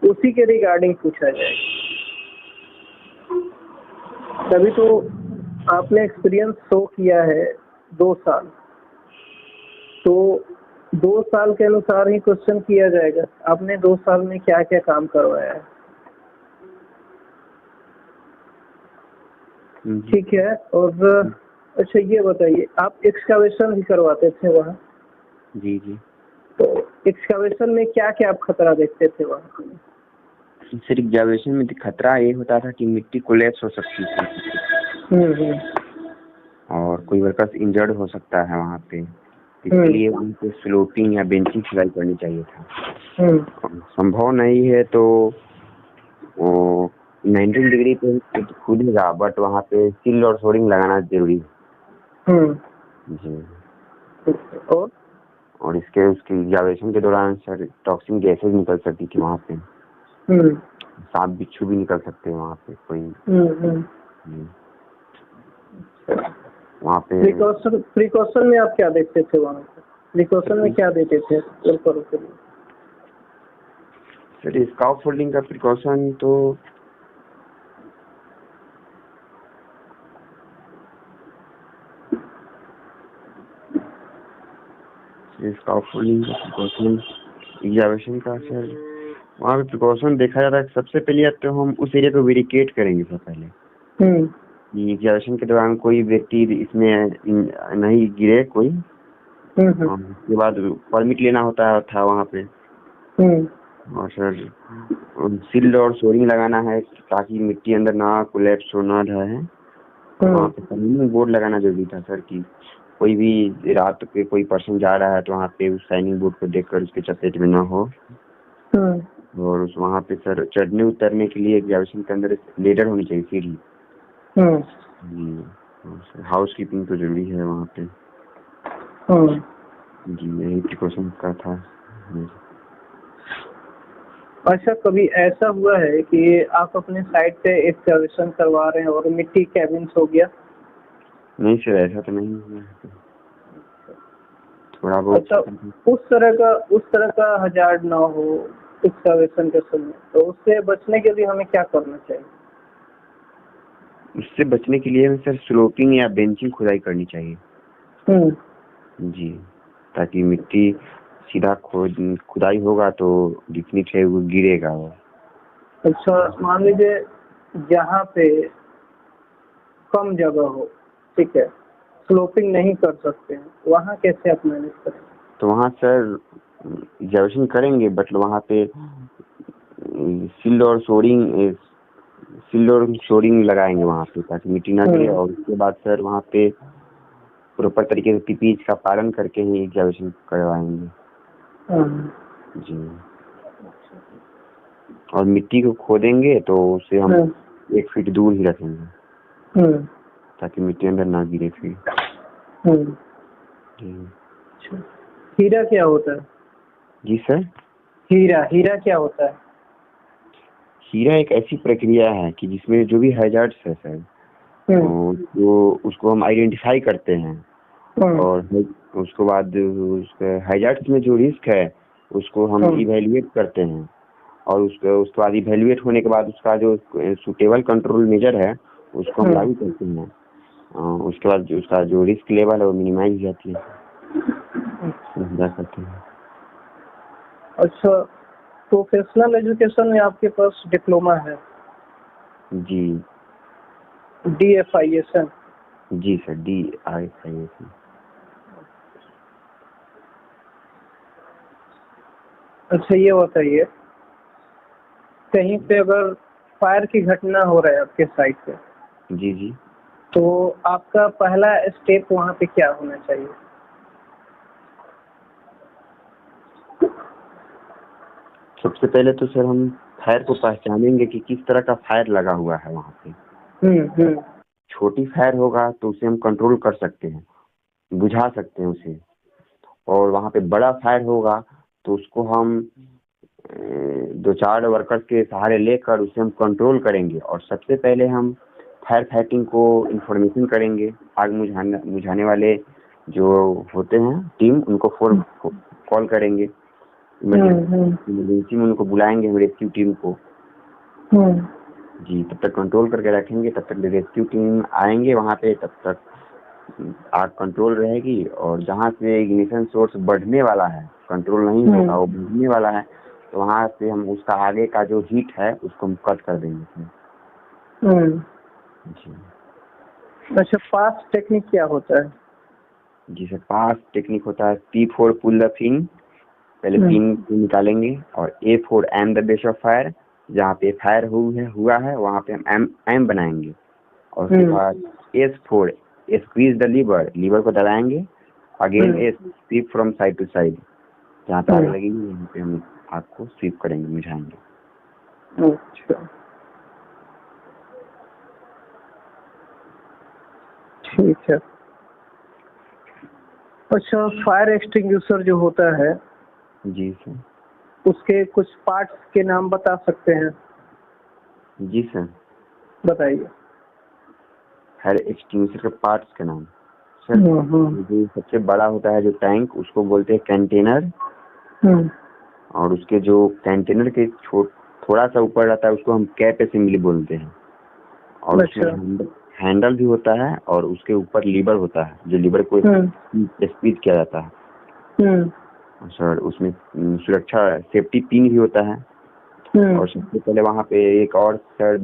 उसी के रिगार्डिंग पूछा जाएगा। तभी तो आपने एक्सपीरियंस शो किया है 2 साल, तो 2 साल के अनुसार ही क्वेश्चन किया जाएगा आपने 2 साल में क्या क्या काम करवाया है। ठीक है। और अच्छा ये बताइए, आप एक्सकावेशन भी करवाते थे वहाँ? जी जी। तो एक्सकावेशन में क्या क्या आप खतरा देखते थे वहाँ? सर एक्सकावेशन में खतरा ये होता था कि मिट्टी कोलैप्स हो सकती थी और कोई वर्कर्स इंजर्ड हो सकता है वहाँ पे, इसलिए उनको स्लोपिंग या बेंचिंग सिलाई करनी चाहिए था। संभव नहीं है तो 19 डिग्री पे खुदेगा, बट वहाँ पे सील और सोडिंग लगाना जरूरी है। जी। और उसकी एग्जावेशन के दौरान सर टॉक्सिक गैसेज निकल सकती थी वहाँ पे। सांप बिच्छू भी निकल सकते हैं वहाँ पे कोई। वहाँ पे प्रिकॉशन में आप क्या देखते थे वहाँ पे? प्रिकॉशन में क्या देते थे वर्करों के लिए? सर स्काफ फोल्डिंग का प्रिकॉशन तो स्काफ फोल्डिंग का प्रिकॉशन एग्जामिनेशन का सर वहाँ पे प्रिकॉशन देखा जाता है। सबसे पहले तो हम उस एरिया को वेरिकेट करेंगे सब पहले एग्जामिनेशन के दौरान कोई व्यक्ति इसमें नहीं गिरे कोई। उसके बाद परमिट लेना होता था वहाँ पे। और सर सील्ड और सोरिंग लगाना है ताकि मिट्टी अंदर ना कोलैप्स हो ना ढहे। वहाँ पे साइनिंग बोर्ड लगाना जरूरी था सर कि कोई भी रात पे कोई पर्सन जा रहा है तो वहाँ पे उस साइनिंग बोर्ड को देखकर उसके चपेट में ना हो। और उस वहाँ पे सर चढ़ने उतरने के लिए एग्जामिनेशन के अंदर लेडर होनी चाहिए सीढ़ी। जी हाउस कीपिंग तो जरूरी है वहाँ पे। जी यही प्रिकॉशन का था। अच्छा, कभी ऐसा हुआ है कि आप अपने साइट पे एक्सकवेशन करवा रहे हैं और मिट्टी कैबिन्स हो गया? नहीं सर ऐसा तो नहीं हुआ है। थोड़ा बहुत। अच्छा, उस तरह का हजार्ड ना हो एक्सकवेशन के समय, तो उससे बचने के लिए हमें क्या करना चाहिए? उससे बचने के लिए सर स्लोपिंग या बेंचिंग खुदाई करनी चाहिए। जी ताकि मिट्टी सीधा खुदाई होगा तो जितनी है वो गिरेगा वो। अच्छा, मान लीजिए जहाँ पे कम जगह हो, ठीक है, स्लोपिंग नहीं कर सकते हैं, वहाँ कैसे आप मैनेज करें? तो वहाँ सर एग्जामिनेशन करेंगे बट वहाँ पे सील्ड और सोरिंग लगाएंगे वहाँ पे ताकि मिट्टी ना गिरे। और उसके बाद सर वहाँ पे प्रॉपर तरीके से पीपीज का पालन करके ही एग्जामिनेशन करवाएंगे। जी और मिट्टी को खोदेंगे तो उसे हम 1 फीट दूर ही रखेंगे ताकि मिट्टी अंदर ना गिरे फिर। हीरा क्या होता है? जी सर हीरा क्या होता है? हीरा एक ऐसी प्रक्रिया है कि जिसमें जो भी हैजार्ड्स है सर उसको हम आइडेंटिफाई करते हैं। और उसके बाद हैजार्ड्स में जो रिस्क है उसको हम इवेल्युएट करते हैं। और उसके बाद इवेल्युएट होने के बाद उसका जो सुटेबल कंट्रोल मेजर है उसको हम लागू करते हैं। उसके बाद उसका जो रिस्क लेवल है वो मिनिमाइज हो जाती है। करते हैं। अच्छा, प्रोफेशनल एजुकेशन में आपके पास डिप्लोमा है? जी DFISN? जी सर DFISN। अच्छा, ये बताइए, कहीं पे अगर फायर की घटना हो रहा है आपके साइट पे, जी तो आपका पहला स्टेप वहाँ पे क्या होना चाहिए? सबसे पहले तो सर हम फायर को पहचानेंगे कि किस तरह का फायर लगा हुआ है वहाँ पे। छोटी फायर होगा तो उसे हम कंट्रोल कर सकते हैं, बुझा सकते हैं उसे। और वहाँ पे बड़ा फायर होगा तो उसको हम 2-4 वर्कर्स के सहारे लेकर उसे हम कंट्रोल करेंगे। और सबसे पहले हम फायर फाइटिंग को इंफॉर्मेशन करेंगे। आग बुझाने वाले जो होते हैं टीम उनको कॉल करेंगे। इमरजेंसी में उनको बुलाएंगे हम रेस्क्यू टीम को। जी तब तक कंट्रोल करके रखेंगे, तब तक रेस्क्यू टीम आएंगे वहाँ पे, तब तक आग कंट्रोल रहेगी। और जहाँ से इग्निशन सोर्स बढ़ने वाला है, कंट्रोल नहीं होगा, वो बढ़ने वाला है, तो वहाँ से हम उसका आगे का जो हीट है उसको हम कट कर देंगे। जी अच्छा, पास टेक्निक क्या होता है? जी सर पास टेक्निक होता है P4 पुल द पिन। पहले पिन को निकालेंगे और A4 am the base of fire. जहाँ पे फायर हुआ है वहाँ पे हम एम बनाएंगे। और उसके बाद S4 स्क्वीज द लीवर को दबाएंगे। Again S sweep from side to side. जहाँ पे आग लगेगी वहाँ पे हम आग को स्वीप करेंगे, बुझाएंगे। अच्छा ठीक है। अच्छा, फायर एक्सटिंग्विशर जो होता है जी सर, उसके कुछ पार्ट्स के नाम बता सकते हैं? जी सर। बताइए। फायर एक्सटिंग्विशर के पार्ट्स के नाम सर, जो सबसे बड़ा होता है जो टैंक, उसको बोलते हैं कंटेनर। और उसके जो कंटेनर के थोड़ा सा ऊपर रहता है उसको हम कैप असेंबली बोलते हैं। और उसमें हैंडल भी होता है और उसके ऊपर लीवर होता है, जो लीवर को स्पीड किया जाता है सर। उसमें सुरक्षा सेफ्टी पिन भी होता है। और सबसे पहले वहाँ पे एक और सर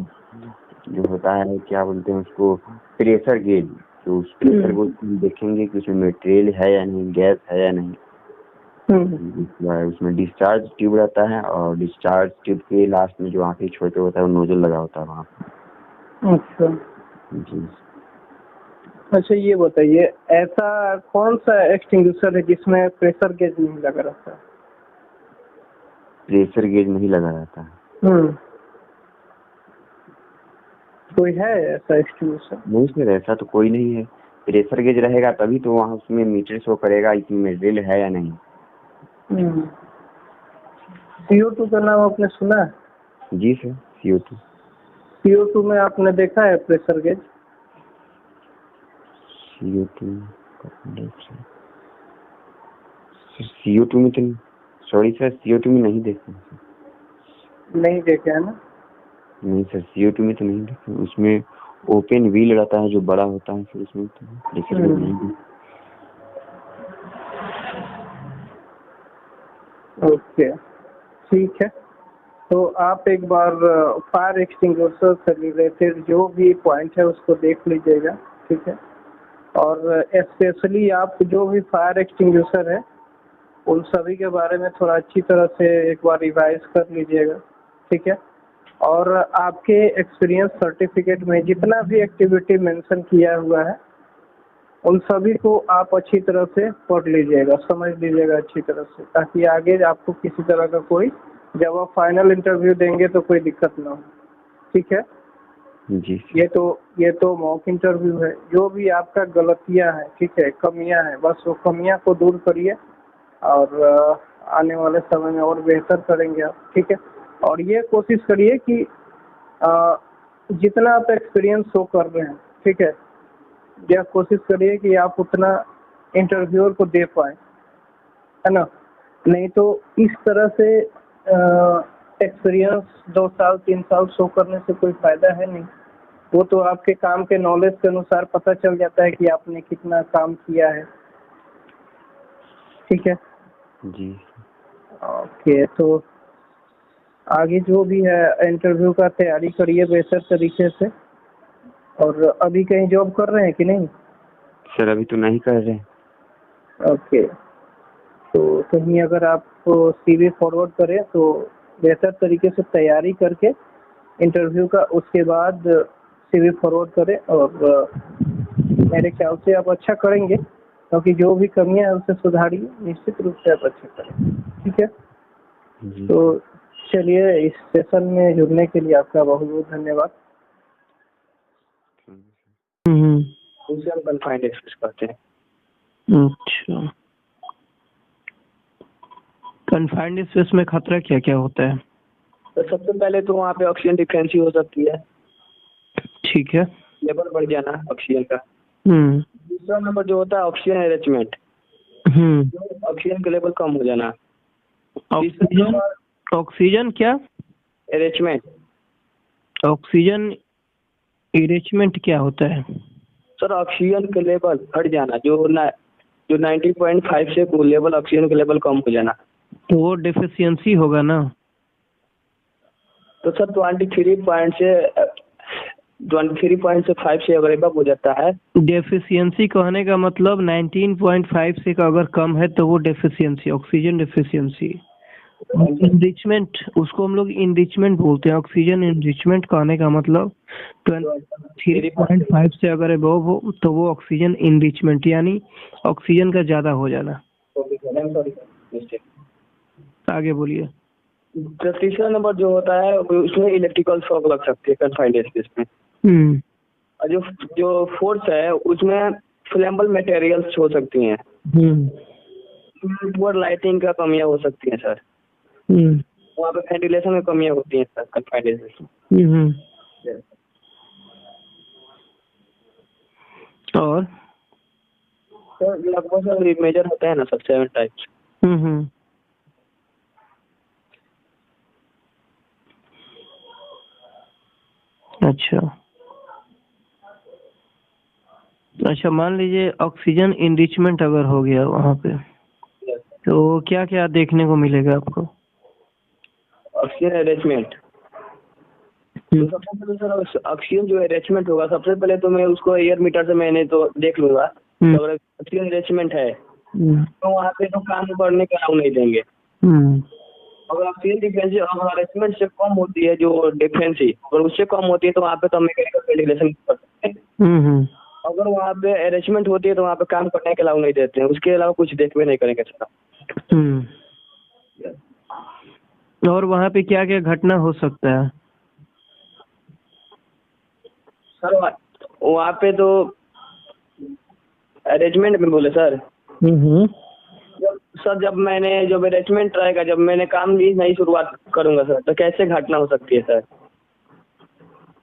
जो होता है, क्या बोलते हैं उसको, प्रेशर गेज। तो उस प्रेशर को देखेंगे कि उसमें मटेरियल है या नहीं, गैस है या नहीं। उसमें डिस्चार्ज ट्यूब रहता है और डिस्चार्ज ट्यूब के लास्ट में जो आखिरी छोटे होता है वो नोजल लगा होता है वहाँ पे। अच्छा जी। अच्छा, ये बताइए ऐसा कौन सा एक्सटिंग्विशर है जिसमें प्रेशर गेज नहीं लगा रहता है? प्रेशर गेज नहीं लगा रहता है? कोई है ऐसा एक्सटिंग्विशर? नहीं सर, ऐसा तो कोई नहीं है। प्रेशर गेज रहेगा तभी तो वहाँ उसमें मीटर शो करेगा इसमें मटेरियल है या नहीं। CO2 का नाम आपने सुना है? जी सर। CO2। CO2 में आपने देखा है प्रेशर गेज? CO2 CO2 में तो सॉरी सर, CO2 में नहीं देखा। नहीं देखे है ना? नहीं सर, CO2 में तो नहीं देखा। उसमें ओपन व्हील रहता है जो बड़ा होता है, फिर उसमें तो प्रेशर गेज नहीं देखा। ओके, ठीक है। तो आप एक बार फायर एक्सटिंग्विशर से रिलेटेड जो भी पॉइंट है उसको देख लीजिएगा, ठीक है। और स्पेशली आप जो भी फायर एक्सटिंग्विशर है उन सभी के बारे में थोड़ा अच्छी तरह से एक बार रिवाइज कर लीजिएगा, ठीक है। और आपके एक्सपीरियंस सर्टिफिकेट में जितना भी एक्टिविटी मेंशन किया हुआ है उन सभी को आप अच्छी तरह से पढ़ लीजिएगा, समझ लीजिएगा अच्छी तरह से, ताकि आगे आपको किसी तरह का कोई, जब आप फाइनल इंटरव्यू देंगे तो कोई दिक्कत ना हो, ठीक है जी। ये तो मॉक इंटरव्यू है। जो भी आपका गलतियां हैं, ठीक है, कमियां हैं, बस वो कमियां को दूर करिए और आने वाले समय में और बेहतर करेंगे आप, ठीक है। और ये कोशिश करिए कि जितना आप एक्सपीरियंस शो कर रहे हैं, ठीक है, यह कोशिश करिए कि आप उतना इंटरव्यूअर को दे पाए, है ना। नहीं तो इस तरह से एक्सपीरियंस 2 साल 3 साल शो करने से कोई फायदा है नहीं। वो तो आपके काम के नॉलेज के अनुसार पता चल जाता है कि आपने कितना काम किया है, ठीक है जी। ओके, तो आगे जो भी है इंटरव्यू का तैयारी करिए बेहतर तरीके से। और अभी कहीं जॉब कर रहे हैं कि नहीं? सर अभी तो नहीं कर रहे। ओके, तो कहीं अगर आप CV फॉरवर्ड करें तो बेहतर तरीके से तैयारी करके इंटरव्यू का, उसके बाद CV फॉरवर्ड करें। और मेरे ख्याल से आप अच्छा करेंगे, क्योंकि जो भी कमियां हैं उसे सुधारिए, निश्चित रूप से आप अच्छा करेंगे, ठीक है। तो चलिए, इस सेशन में जुड़ने के लिए आपका बहुत बहुत धन्यवाद। उसे हम कन्फाइंड एक्सेस करते हैं। अच्छा, कन्फाइंड स्पेस में खतरा क्या क्या होता है? तो सबसे पहले तो वहाँ पे ऑक्सीजन डिफिशिएंसी हो सकती है, ठीक है, लेवल बढ़ जाना ऑक्सीजन का। दूसरा नंबर जो होता है ऑक्सीजन अरेंजमेंट, ऑक्सीजन का लेवल कम हो जाना। ऑक्सीजन क्या अरेंजमेंट? ऑक्सीजन इरेचमेंट क्या होता है? सर ऑक्सीजन का लेवल घट जाना, जो 90.5 से वो लेवल ऑक्सीजन का लेवल कम हो जाना, तो वो डेफिशिएंसी होगा ना। तो सर 23.5 से अगर एबव हो जाता है। डेफिशिएंसी कहने का मतलब 19.5 से का अगर कम है तो वो डेफिशिएंसी, ऑक्सीजन डेफिशिएंसी। इनरिचमेंट, उसको हम लोग इनरिचमेंट बोलते हैं। ऑक्सीजन इनरिचमेंट कहने का मतलब 23.5 से अगर एबव हो तो वो ऑक्सीजन इनरिचमेंट, यानी ऑक्सीजन का ज्यादा हो जाना। आगे बोलिए। तीसरा नंबर जो होता है उसमें इलेक्ट्रिकल शॉक लग सकती है कन्फाइंड स्पेस में। और जो फोर्स है उसमें फ्लेमेबल मटेरियल्स हो सकती हैं। लाइटिंग का कमियां हो सकती हैं सर। वहाँ पे वेंटिलेशन में कमियां होती हैं सर कन्फाइंड स्पेस में। और सर लगभग सर मेजर होता है ना सर 7 टाइप्स। अच्छा, मान लीजिए ऑक्सीजन इनरिचमेंट अगर हो गया वहाँ पे, तो क्या क्या देखने को मिलेगा आपको? ऑक्सीजन अरेंजमेंट, तो सबसे पहले सर ऑक्सीजन जो अरेंजमेंट होगा, सबसे पहले तो मैं उसको एयर मीटर से मैंने तो देख लूंगा। तो अगर ऑक्सीजन अरेंजमेंट है तो वहाँ पे तो काम करने का अलाउ नहीं देंगे। अगर ऑक्सीजन डिफेंसी अगर अरेंजमेंट से कम होती है, जो डिफेंसी अगर उससे कम होती है तो वहाँ पे तो हम मैकेनिकल वेंटिलेशन कर सकते हैं। अगर वहाँ पे अरेंजमेंट होती है तो वहाँ पे काम करने के अलाउ नहीं देते हैं, उसके अलावा कुछ देखते नहीं करेंगे सर। और वहाँ पे क्या क्या घटना हो सकता है सर? वहाँ पे तो अरेंजमेंट में बोले सर, जब अरेंजमेंट रहेगा, जब मैंने काम भी नहीं शुरुआत करूंगा सर, तो कैसे घटना हो सकती है सर?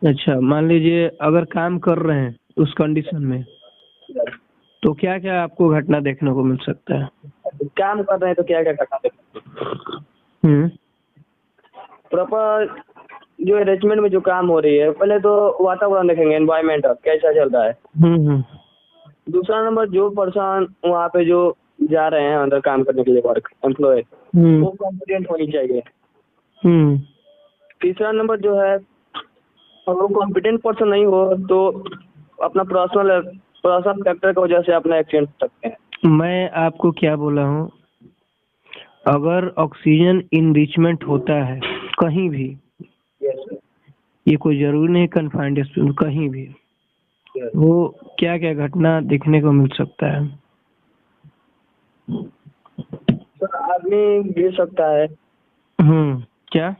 अच्छा, मान लीजिए अगर काम कर रहे हैं उस कंडीशन में, तो क्या क्या आपको घटना देखने को मिल सकता है? काम कर रहे हैं तो क्या क्या घटना देखते? प्रॉपर जो अरेंजमेंट में जो काम हो रही है, पहले तो वातावरण देखेंगे, एनवायरमेंट कैसा चल रहा है। दूसरा नंबर, जो पर्सन वहाँ पे जो जा रहे हैं अंदर काम करने के लिए, वर्क एम्प्लॉय, वो कॉम्पिटेंट होनी चाहिए। तीसरा नंबर जो है, अगर वो कॉम्पिटेंट पर्सन नहीं हो तो अपना पर्सनल फैक्टर की वजह से अपना एक्सीडेंट हो सकते हैं। मैं आपको क्या बोला हूँ, अगर ऑक्सीजन इनरिचमेंट होता है कहीं भी, ये कोई जरूरी नहीं कन्फाइंड स्पेस, कहीं भी, वो क्या क्या घटना देखने को मिल सकता है? सर आदमी गिर सकता है। क्या?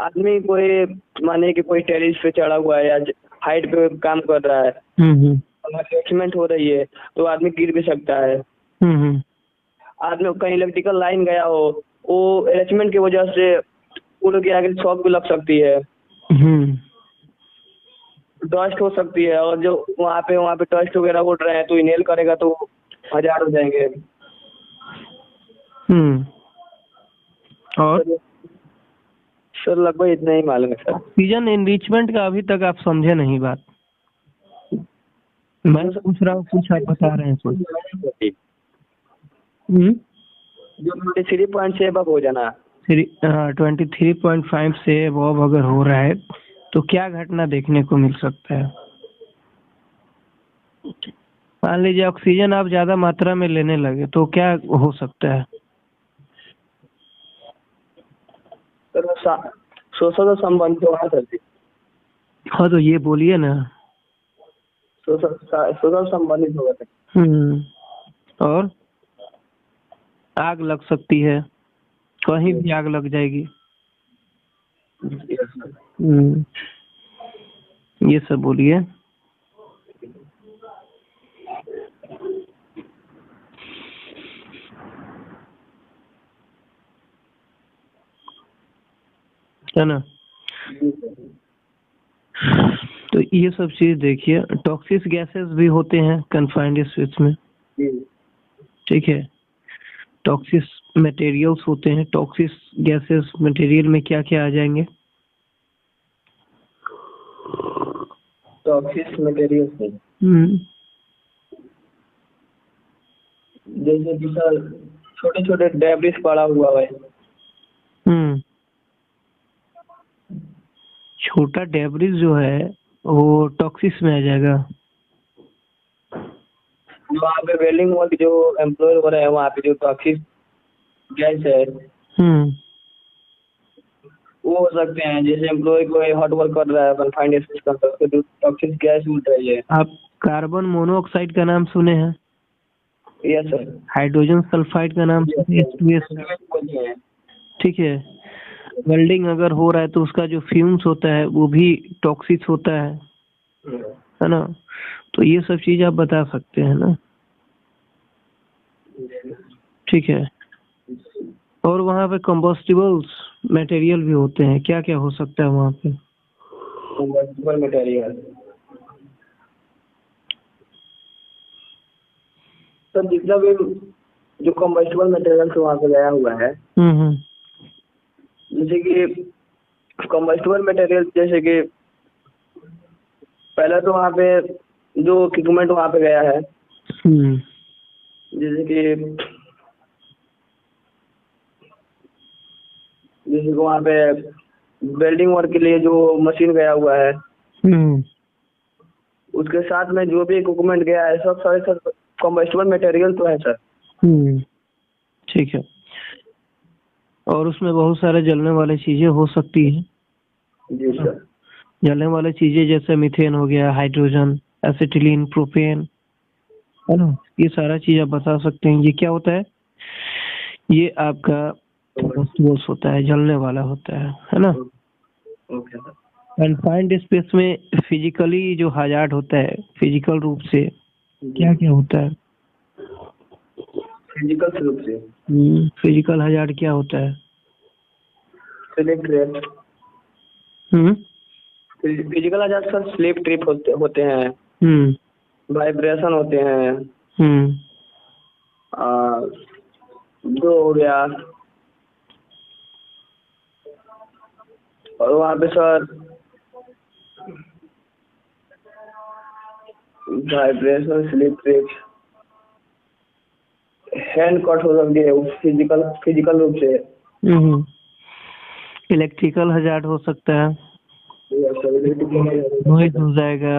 आदमी कोई माने कि कोई टेरेस पे चढ़ा हुआ है या हाइट पे काम कर रहा है, अगर एक्सीडेंट हो रही है तो आदमी गिर भी सकता है। आदमी कहीं इलेक्ट्रिकल लाइन गया हो, वो अरेंजमेंट की वजह से उड़ के आगे शॉक भी लग सकती है, डस्ट हो सकती है, और जो वहाँ पे डस्ट वगैरह उड़ रहे हैं तो इनहेल करेगा तो 1000 हो जाएंगे। और सर लगभग इतना ही मालूम है सर। ऑक्सीजन एनरिचमेंट का अभी तक आप समझे नहीं बात। मैं पूछ रहा हूँ, कुछ आप बता रहे हैं कुछ। जो 23 से अब हो जाना, 23.5 से अब अगर हो रहा है तो क्या घटना देखने को मिल सकता है? मान लीजिए ऑक्सीजन आप ज्यादा मात्रा में लेने लगे तो क्या हो सकता है? श्वसन संबंधित होगा सर जी। हाँ तो ये बोलिए ना। श्वसन संबंधित होगा सर। और आग लग सकती है, कहीं भी आग लग जाएगी। ये सब बोलिए। है ना? तो ये सब चीज देखिए। टॉक्सिक गैसेस भी होते हैं कन्फाइंड स्पेस में, ठीक है। टॉक्सिक मटेरियल्स होते हैं। टॉक्सिक गैसेस मटेरियल में क्या क्या आ जाएंगे? टॉक्सिक मटेरियल्स जैसे कि सर छोटे छोटे डेब्रिस पड़ा हुआ है। छोटा डेब्रिस जो है वो टॉक्सिस में आ जाएगा। वहाँ पे वेल्डिंग वर्क जो एम्प्लॉय हो रहे हैं, वहाँ पे जो टॉक्सिक गैस है वो हो सकते हैं। जैसे एम्प्लॉय कोई हार्ड वर्क कर रहा है कन्फाइंड स्पेस का, तो टॉक्सिक गैस उड़ रही है। आप कार्बन मोनोऑक्साइड का नाम सुने हैं? Yes sir. हाइड्रोजन सल्फाइड का नाम सुने? H2S, ठीक है। वेल्डिंग अगर हो रहा है तो उसका जो फ्यूम्स होता है वो भी टॉक्सिक होता है ना? तो ये सब चीज आप बता सकते हैं ना, ठीक है। और वहाँ पे कंबस्टिबल्स मटेरियल भी होते हैं, क्या क्या हो सकता है वहाँ पे? कंबस्टिबल मटेरियल सर, जितना भी जो कंबस्टिबल मटेरियल से वहाँ पे गया हुआ है, जैसे कि कंबस्टिबल मटेरियल, जैसे कि पहले तो वहाँ पे जो इक्विपमेंट वहाँ पे गया है, जैसे कि वहाँ पे वेल्डिंग वर्क के लिए जो मशीन गया हुआ है, उसके साथ में जो भी इक्विपमेंट गया है सब सारे सर कंबस्टिबल मटेरियल तो है सर। ठीक है। और उसमें बहुत सारे जलने वाली चीजें हो सकती हैं। जी सर। जलने वाली चीजें जैसे मीथेन हो गया, हाइड्रोजन, एसिटिलीन, प्रोपेन, है ना, ये सारा चीज आप बता सकते हैं। ये क्या होता है? ये आपका कंबस्टिबल्स होता है, जलने वाला होता है ना। Okay sir. कन्फाइंड स्पेस में फिजिकली जो हजार्ड होता है, फिजिकल रूप से क्या क्या होता है? फिजिकल रूप से फिजिकल हजार्ड क्या होता है? Slip trip. Physical hazard sir slip trip होते हैं, वाइब्रेशन होते हैं, जो हो गया। और वहाँ पे sir vibration, slip trip, hand cut हो सकती है फिजिकल रूप से। इलेक्ट्रिकल हजार्ड हो सकता है, नॉइज हो जाएगा,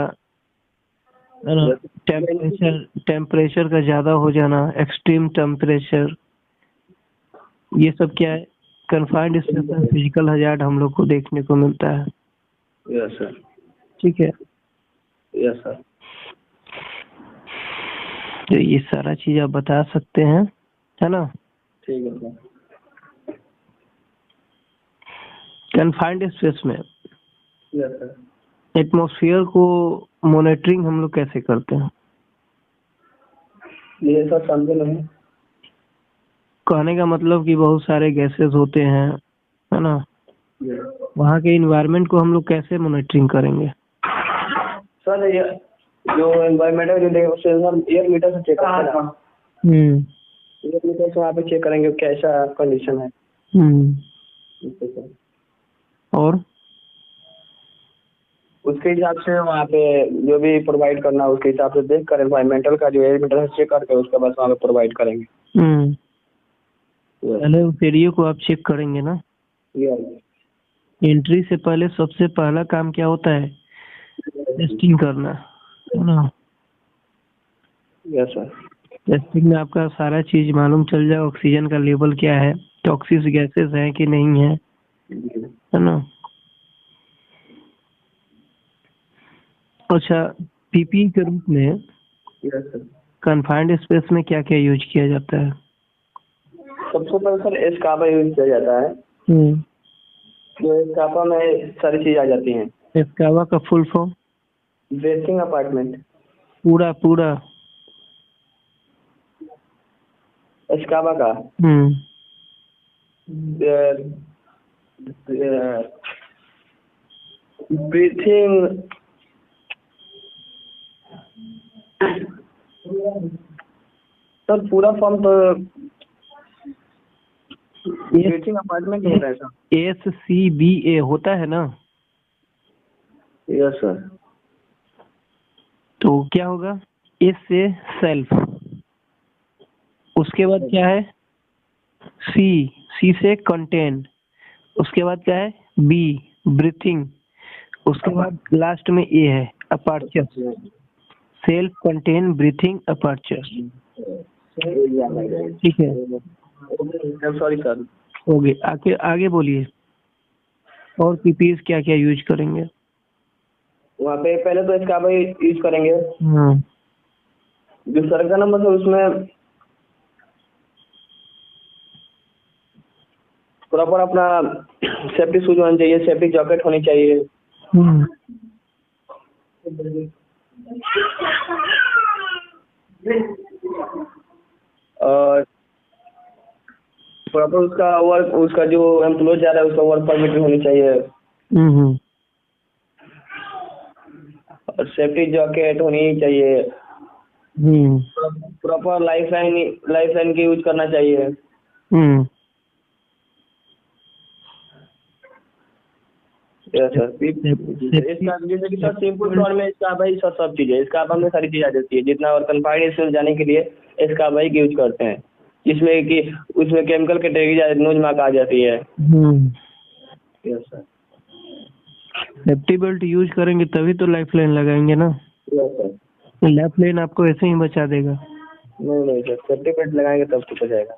है ना। टेम्परेचर का ज्यादा हो जाना, एक्सट्रीम टेम्परेचर, ये सब क्या है? कन्फाइंड स्पेस में फिजिकल हजार्ड हम लोग को देखने को मिलता है। Yes sir. ठीक है। Yes sir. तो ये सारा चीज आप बता सकते हैं, है ना। ठीक है सर। कन्फाइंड स्पेस में यस सर। एटमॉस्फेयर को मॉनिटरिंग हम लोग कैसे करते हैं? ये सर समझे नहीं। कहने का मतलब कि बहुत सारे गैसेस होते हैं, है ना। वहाँ के इन्वायरमेंट को हम लोग कैसे मॉनिटरिंग करेंगे? सर ये जो एनवायरमेंटल जो देखो उसे हम एयर मीटर से चेक करते हैं। एयर मीटर से वहाँ पे चेक करेंगे कैसा कंडीशन है। और उसके हिसाब से वहाँ पे जो भी प्रोवाइड करना है उसके हिसाब से देख कर एनवायरमेंटल का जो एयर मीटर से चेक करके उसके बाद वहाँ पे प्रोवाइड करेंगे। पहले उस एरिया को आप चेक करेंगे ना। एंट्री से पहले सबसे पहला काम क्या होता है? टेस्टिंग करना, है ना। Yes sir. टेस्टिंग में आपका सारा चीज मालूम चल जाए, ऑक्सीजन का लेवल क्या है, टॉक्सिक गैसेस हैं कि नहीं है, है ना। अच्छा, पीपी के रूप में यस सर। कन्फाइंड स्पेस में क्या क्या यूज किया जाता है? सबसे पहले सर एस्कापा यूज किया जाता है। जो एस्कापा में सारी चीज आ जाती हैं। एस्कापा का फुल फॉर्म? Breathing apartment. पूरा एस्कापा का ब्रीथिंग सर पूरा फॉर्म तो ब्रीथिंग अपार्टमेंट होता है सर। SCBA होता है ना। Yes sir. तो क्या होगा? एस से सेल्फ, उसके बाद क्या है? सी से कंटेन, उसके बाद क्या है? बी ब्रीथिंग, उसके बाद लास्ट में ए है aperture, self contain breathing aperture. ठीक है। Sorry sir. ओके, आगे बोलिए। और पीपीएस क्या क्या यूज करेंगे वहाँ पे? पहले तो एस्कापा यूज करेंगे। जो सर का नंबर है उसमें प्रॉपर अपना सेफ्टी शूज होना चाहिए, सेफ्टी जैकेट होनी चाहिए। और प्रॉपर उसका वर्क, उसका जो एम्प्लॉय जा रहा है उसका वर्क परमिट होनी चाहिए, और सेफ्टी जैकेट होनी चाहिए, प्रॉपर लाइफ लाइन की यूज करना चाहिए। Yes sir. इसका जैसे कि सर सिंपल तौर में इसका भाई सर सब चीज़ है, इसका आप हमें सारी चीज़ आ जाती है जितना, और कन्फाइनेंशियल जाने के लिए इसका भाई यूज करते हैं, जिसमें कि उसमें केमिकल कैटेगरी नोज मार्क आ जाती है। Yes sir. Safety belt use करेंगे तभी तो लाइफ लाइन लगाएंगे ना। Yes sir. लाइफ लाइन आपको ऐसे ही बचा देगा। नहीं सर, सेफ्टी बेल्ट लगाएंगे तब तो बचाएगा।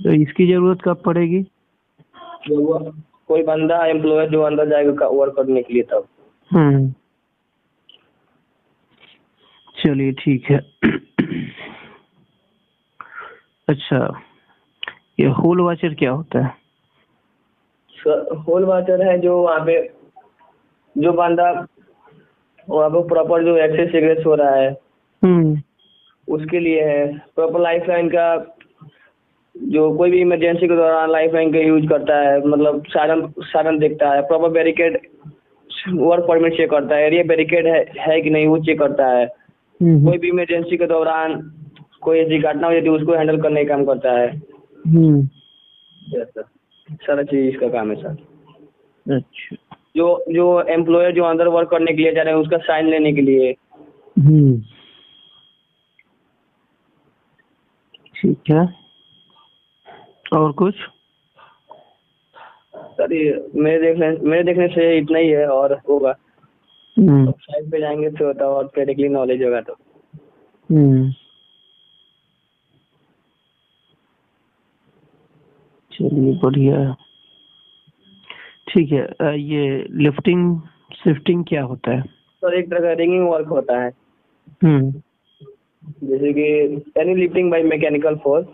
तो इसकी जरूरत कब पड़ेगी? जब वो कोई बंदा एम्प्लॉयर जो अंदर जाएगा वर्क करने के लिए तब। चलिए ठीक है। अच्छा, ये होल वॉचर क्या होता है? सर होल वॉचर है जो वहाँ पे जो बंदा वहाँ पे प्रॉपर जो एक्सेस सिगरेट हो रहा है उसके लिए है। प्रॉपर लाइफ लाइन का जो कोई भी इमरजेंसी के दौरान लाइफ लाइन का यूज करता है, मतलब साधन देखता है, proper barricade work permit check करता है, एरिया बैरिकेड है कि नहीं वो चेक करता है। कोई भी इमरजेंसी के दौरान कोई ऐसी घटना हो जाती है उसको हैंडल करने का काम करता है। यस सर, सारा चीज इसका काम है सर। अच्छा, जो एम्प्लॉयर जो अंदर वर्क करने के लिए जा रहे हैं उसका साइन लेने के लिए। ठीक है, और कुछ? सर ये मेरे देखने से इतना ही है, और होगा साइड पे जाएंगे तो होता और प्रैक्टिकली नॉलेज होगा तो। चलिए बढ़िया है। ठीक है, ये लिफ्टिंग शिफ्टिंग क्या होता है? सर एक तरह का रिंगिंग वर्क होता है, जैसे कि any lifting by mechanical force.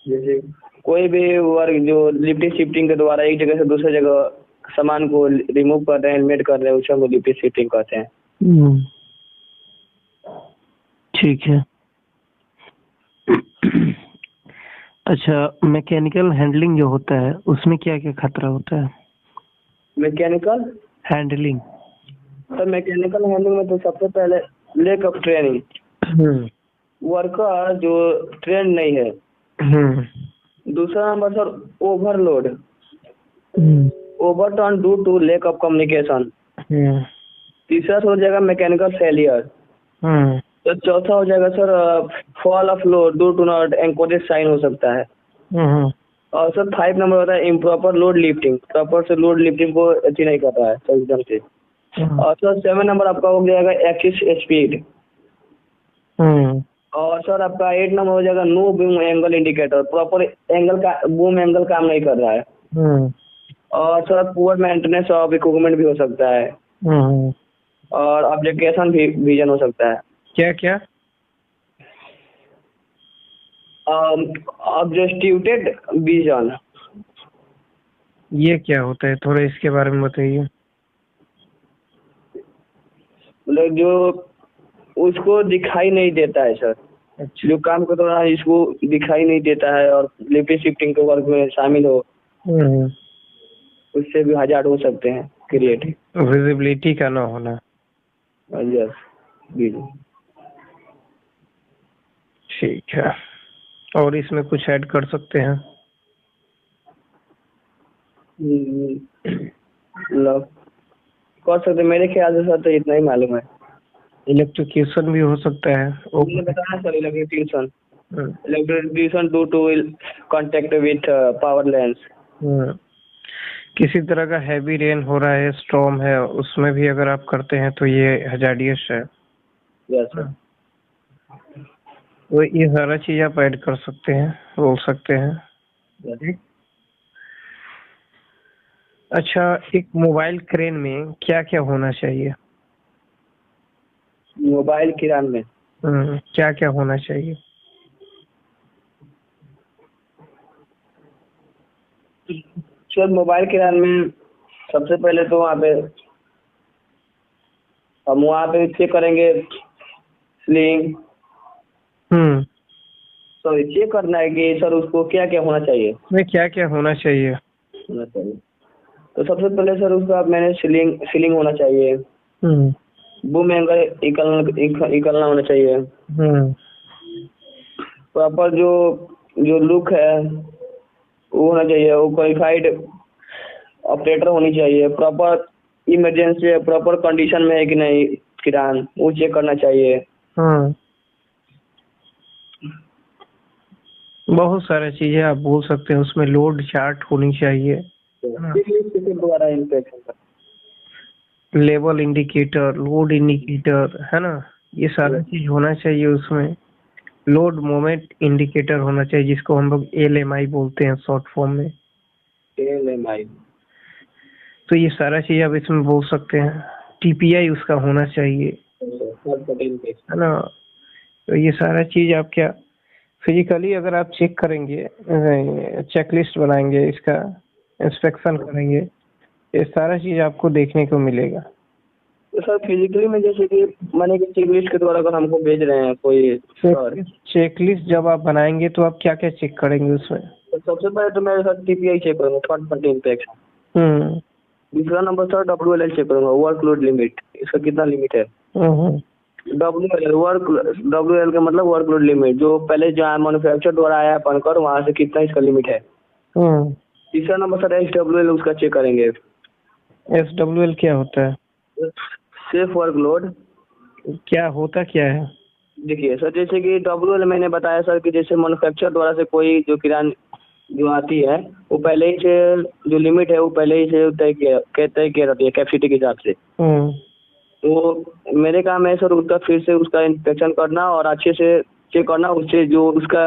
जैसे कोई भी वर्क जो लिफ्टिंग शिफ्टिंग के द्वारा एक जगह से दूसरी जगह सामान को रिमूव कर रहे हैं, मेड कर रहे हैं, उसे हम लिफ्टिंग शिफ्टिंग कहते हैं। ठीक है। अच्छा, मैकेनिकल हैंडलिंग जो होता है उसमें क्या क्या खतरा होता है? Mechanical handling? Sir mechanical handling में तो सबसे पहले लैक ऑफ ट्रेनिंग, वर्कर जो ट्रेन नहीं है। दूसरा number sir overload, overturn due to lack of communication. तीसरा हो जाएगा मैकेनिकल फेलियर। तो चौथा हो जाएगा sir fall of load due to not anchorage sign हो सकता है। और सर 5 नंबर होता है इम्प्रॉपर लोड लिफ्टिंग, प्रॉपर से लोड लिफ्टिंग को अच्छी नहीं कर रहा है सर एकदम से। और सर 7 नंबर आपका हो जाएगा एक्सिस स्पीड। और सर आपका 8 नंबर हो जाएगा no boom angle indicator, proper angle का बूम एंगल काम नहीं कर रहा है। और sir poor maintenance of equipment भी हो सकता है। और एप्लीकेशन भी विजन हो सकता है। क्या क्या? ऑब्जेक्टिवेटेड विजन। ये क्या होता है, थोड़ा इसके बारे में बताइए। मतलब जो उसको दिखाई नहीं देता है सर। अच्छा। जो काम कर रहा है इसको दिखाई नहीं देता है और लिफ्टिंग शिफ्टिंग के वर्क में शामिल हो, उससे भी हजार हो सकते हैं क्रिएट। विजिबिलिटी का ना होना। यस जी। ठीक है, और इसमें कुछ ऐड कर सकते हैं? मतलब कर सकते, मेरे ख्याल से सर तो इतना ही मालूम है। इलेक्ट्रिकेशन भी हो सकता है। मैंने बताया sir electrician due to contact with power lines. किसी तरह का हैवी रेन हो रहा है, स्टॉर्म है, उसमें भी अगर आप करते हैं तो ये हजार्डियस है। Yes sir. तो ये सारा चीज आप ऐड कर सकते हैं, बोल सकते हैं। अच्छा, एक मोबाइल क्रेन में क्या क्या होना चाहिए? मोबाइल किरान में क्या क्या होना चाहिए? सर मोबाइल किरान में सबसे पहले तो वहाँ पे चेक करेंगे स्लिंग, सॉरी चेक करना है कि सर उसको क्या क्या होना चाहिए। उसमें क्या क्या होना चाहिए? तो सबसे पहले सर उसका मैंने सीलिंग होना चाहिए, बूम एंगल निकलना होना चाहिए, प्रॉपर जो लुक है वो होना चाहिए, वो क्वालिफाइड ऑपरेटर होनी चाहिए, प्रॉपर इमरजेंसी प्रॉपर कंडीशन में है कि नहीं किरान वो चेक करना चाहिए। बहुत सारी चीजें आप बोल सकते हैं। उसमें लोड चार्ट होनी चाहिए, द्वारा inspection level indicator, load indicator, है ना, ये सारा चीज होना चाहिए उसमें। लोड मोमेंट इंडिकेटर होना चाहिए जिसको हम लोग LMI बोलते हैं शॉर्ट फॉर्म में। LMI तो ये सारा चीज आप इसमें बोल सकते हैं। TPI उसका होना चाहिए, है ना। तो ये सारा चीज आप क्या फिजिकली अगर आप चेक करेंगे, चेकलिस्ट बनाएंगे, इसका इंस्पेक्शन करेंगे, ये सारा चीज आपको देखने को मिलेगा। तो सर फिजिकली में जैसे कि माने कि चेकलिस्ट के द्वारा अगर हमको भेज रहे हैं कोई चेकलिस्ट जब आप बनाएंगे तो आप क्या क्या चेक करेंगे उसमें? तो सबसे पहले तो मेरे साथ TPI चेक करूंगा, थर्ड पार्टी इंस्पेक्शन। दूसरा नंबर सर WLL चेक करूंगा, वर्क लोड लिमिट, इसका कितना लिमिट है। WL का मतलब वर्क लोड लिमिट, जो पहले जहाँ मैन्युफैक्चर द्वारा आया है बनकर वहाँ से कितना इसका लिमिट है। तीसरा नंबर सर SWL उसका चेक करेंगे। SWL क्या होता है? Safe work load. क्या होता क्या है? देखिए सर जैसे कि WL मैंने बताया सर कि जैसे मैन्युफैक्चर द्वारा से कोई जो किरान जो आती है वो पहले ही से जो लिमिट है वो पहले ही से तय किया रहती है कैपेसिटी के हिसाब से। तो मेरे काम है सर उसका फिर से उसका इंस्पेक्शन करना और अच्छे से चेक करना, उससे जो उसका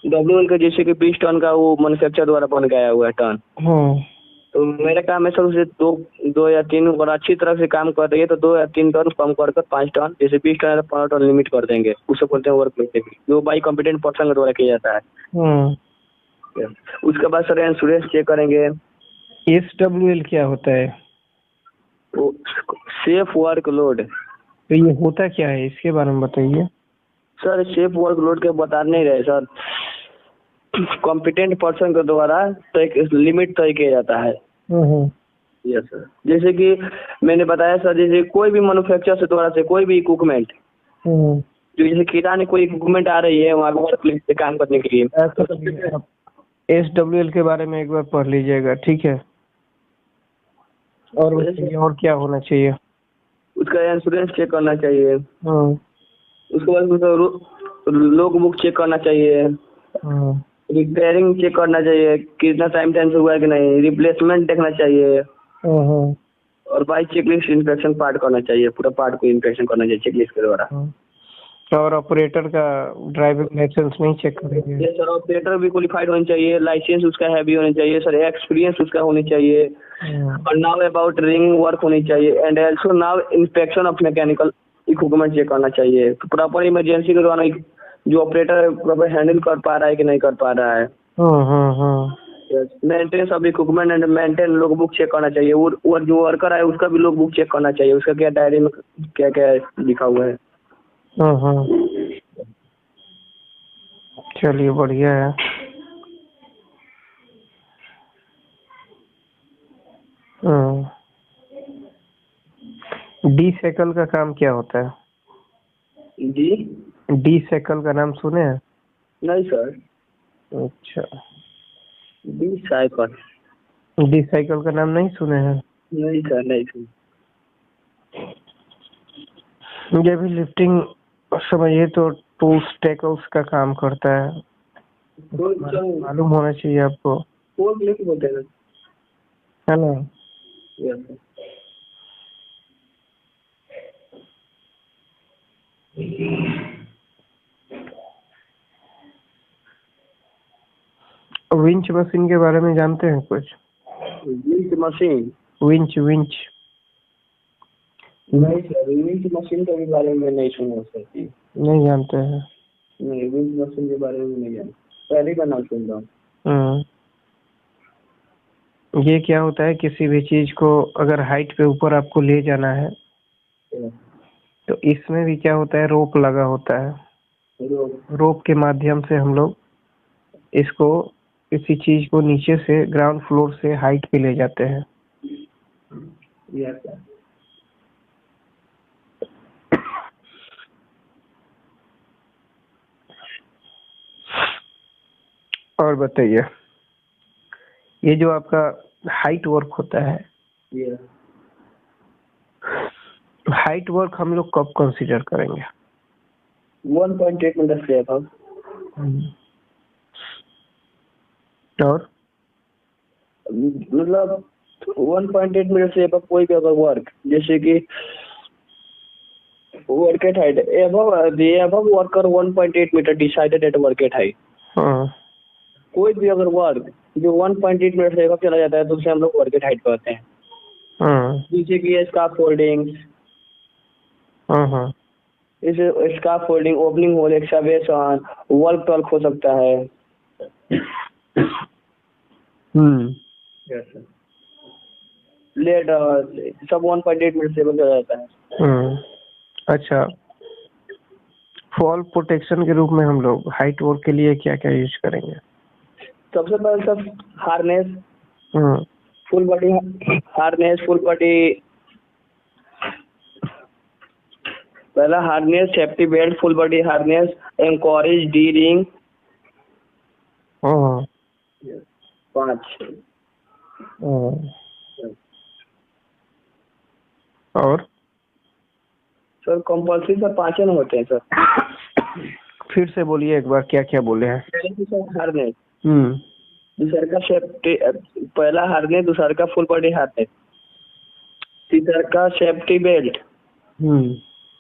WL का जैसे कि 20 टन का वो मैन्युफैक्चर द्वारा बन गया हुआ है टन। तो मेरा काम है सर उसे दो या तीन और अच्छी तरह से काम कर रही है तो 2 या 3 टन कम कर 5 टन, जैसे 20 टन है तो 5 टन लिमिट कर देंगे, उसे बोलते हैं वर्क लोड, जो बाई कॉम्पिटेंट पर्सन के द्वारा किया जाता है। उसके बाद सर इंश्योरेंस चेक करेंगे। SWL क्या होता है? वो सेफ वर्क लोड। तो ये होता क्या है, इसके बारे में बताइए। सर सेफ वर्क लोड के बता नहीं रहे सर, कॉम्पिटेंट पर्सन के द्वारा लिमिट तय किया जाता है। यस सर, जैसे कि मैंने बताया सर जैसे कोई भी मैन्युफैक्चर से द्वारा से कोई भी इक्विपमेंट जो जैसे किराने कोई इक्विपमेंट आ रही है वहाँ पे काम करने के लिए SWL के बारे में एक बार पढ़ लीजिएगा, ठीक है। और क्या होना चाहिए? उसका इंश्योरेंस चेक करना चाहिए, उसके बाद उसका लॉग बुक चेक करना चाहिए, रिपेयरिंग चेक करना चाहिए कितना टाइम से हुआ है कि नहीं, रिप्लेसमेंट देखना चाहिए, और बाई चेकलिस्ट इंस्पेक्शन पार्ट करना चाहिए, पूरा पार्ट को इंस्पेक्शन करना चाहिए चेकलिस्ट के द्वारा। और ऑपरेटर का ड्राइविंग लाइसेंस नहीं चेक करेंगे? यस सर, ऑपरेटर भी क्वालिफाइड होना चाहिए, लाइसेंस उसका हैवी होना चाहिए सर, एक्सपीरियंस उसका होनी चाहिए, और नाउ अबाउट रिंग वर्क होनी चाहिए, and also now inspection of mechanical equipment check करना चाहिए। तो प्रॉपर इमरजेंसी के दौरान जो ऑपरेटर प्रॉपर हैंडल कर पा रहा है कि नहीं कर पा रहा है। Maintenance of equipment and maintain log book check करना चाहिए, और जो वर्कर है उसका भी लॉग बुक चेक करना चाहिए, उसका क्या डायरी में क्या क्या लिखा हुआ है। चलिए बढ़िया है। डी साइकिल का काम क्या होता है? डी साइकिल का नाम सुने हैं? नहीं सर। अच्छा, डी साइकिल का नाम नहीं सुने हैं? नहीं सर, नहीं सुने। ये भी लिफ्टिंग समझिए तो टूल्स टैकल्स का काम करता है, मालूम होना चाहिए आपको, बोलते हैं है ना। विंच मशीन के बारे में जानते हैं कुछ? Winch machine? विंच नहीं सर, विंच मशीन के बारे में नहीं सुना सर। नहीं जानते हैं? नहीं, विंच मशीन के बारे में नहीं जानते, पहले का नाम सुन रहा हूँ। ये क्या होता है, किसी भी चीज को अगर हाइट पे ऊपर आपको ले जाना है तो इसमें भी क्या होता है, रोप लगा होता है, रोप के माध्यम से हम लोग इसको किसी चीज को नीचे से ग्राउंड फ्लोर से हाइट पे ले जाते हैं। और बताइए, ये जो आपका हाइट वर्क होता है, हाइट वर्क हम लोग कब कंसीडर करेंगे? 1.8 मीटर से अब और मतलब 1.8 मीटर से अब कोई भी अगर वर्क, जैसे कि work at height above worker 1.8 metre decided at work at height. कोई भी अगर वर्क जो 1.8 मीटर से अब चला जाता है तो उसे हम लोग वर्क एट हाइट कहते हैं। जैसे कि स्काफोल्डिंग, इस scaffolding, opening hole, excavation, work टॉल्क हो सकता है। लेडर सब 1.8 मीटर से ऊपर चला जाता है। अच्छा, फॉल प्रोटेक्शन के रूप में हम लोग हाइट वर्क के लिए क्या क्या यूज करेंगे? सबसे पहले सब harness, full body harness, full body, पहला harness, safety belt, full body harness, anchorage, D ring, 5। और सर कंपल्सरी सर 5 होते हैं सर। फिर से बोलिए एक बार, क्या क्या बोले हैं? सर हार्नेस, दूसरा का सेफ्टी, पहला हार्नेस, दूसरा का फुल बॉडी हार्नेस, तीसरा का सेफ्टी बेल्ट,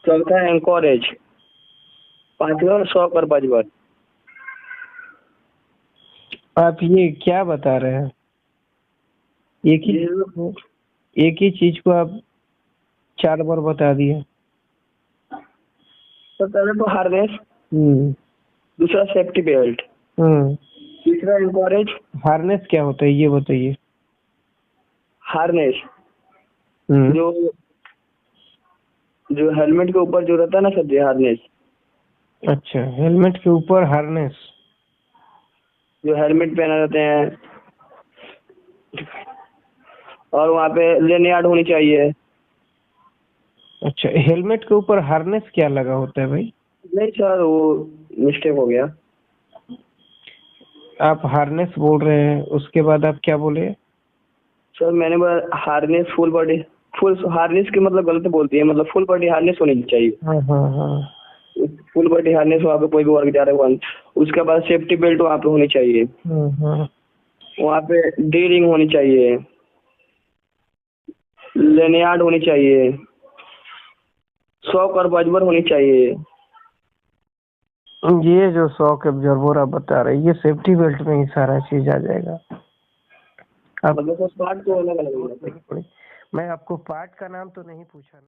चौथा एंकोरेज, पांचवा 100 पर बजबर। आप ये क्या बता रहे हैं? एक ही चीज को आप 4 बार बता दिए। तो पहले तो हार्नेस, दूसरा सेफ्टी बेल्ट, तीसरा एंकोरेज। हार्नेस क्या होता है ये बताइए? हार्नेस जो हेलमेट के ऊपर जो रहता है ना सर जी, हार्नेस। अच्छा, हेलमेट के ऊपर हार्नेस, जो हेलमेट पहना रहते हैं, और वहाँ पे लेनियार्ड होनी चाहिए। अच्छा, हेलमेट के ऊपर हार्नेस क्या लगा होता है भाई? नहीं सर, वो मिस्टेक हो गया। आप हार्नेस बोल रहे हैं, उसके बाद आप क्या बोले? सर मैंने बोला harness, full body, full harness की मतलब गलत बोलती है, मतलब फुल बॉडी हार्नेस होनी चाहिए। फुल बॉडी हार्नेस वहाँ पे कोई भी वर्क जा रहा है। उसके बाद सेफ्टी बेल्ट वहाँ पे होनी चाहिए, वहाँ पे डी रिंग होनी चाहिए, लेनियार्ड होनी चाहिए, 100 कर बजबर होनी चाहिए। ये जो 100 के ऑब्जर्वर आप बता रहे हैं, ये सेफ्टी बेल्ट में ही सारा चीज आ जाएगा। मतलब पार्ट को अलग अलग। मैं आपको पार्ट का नाम तो नहीं पूछा।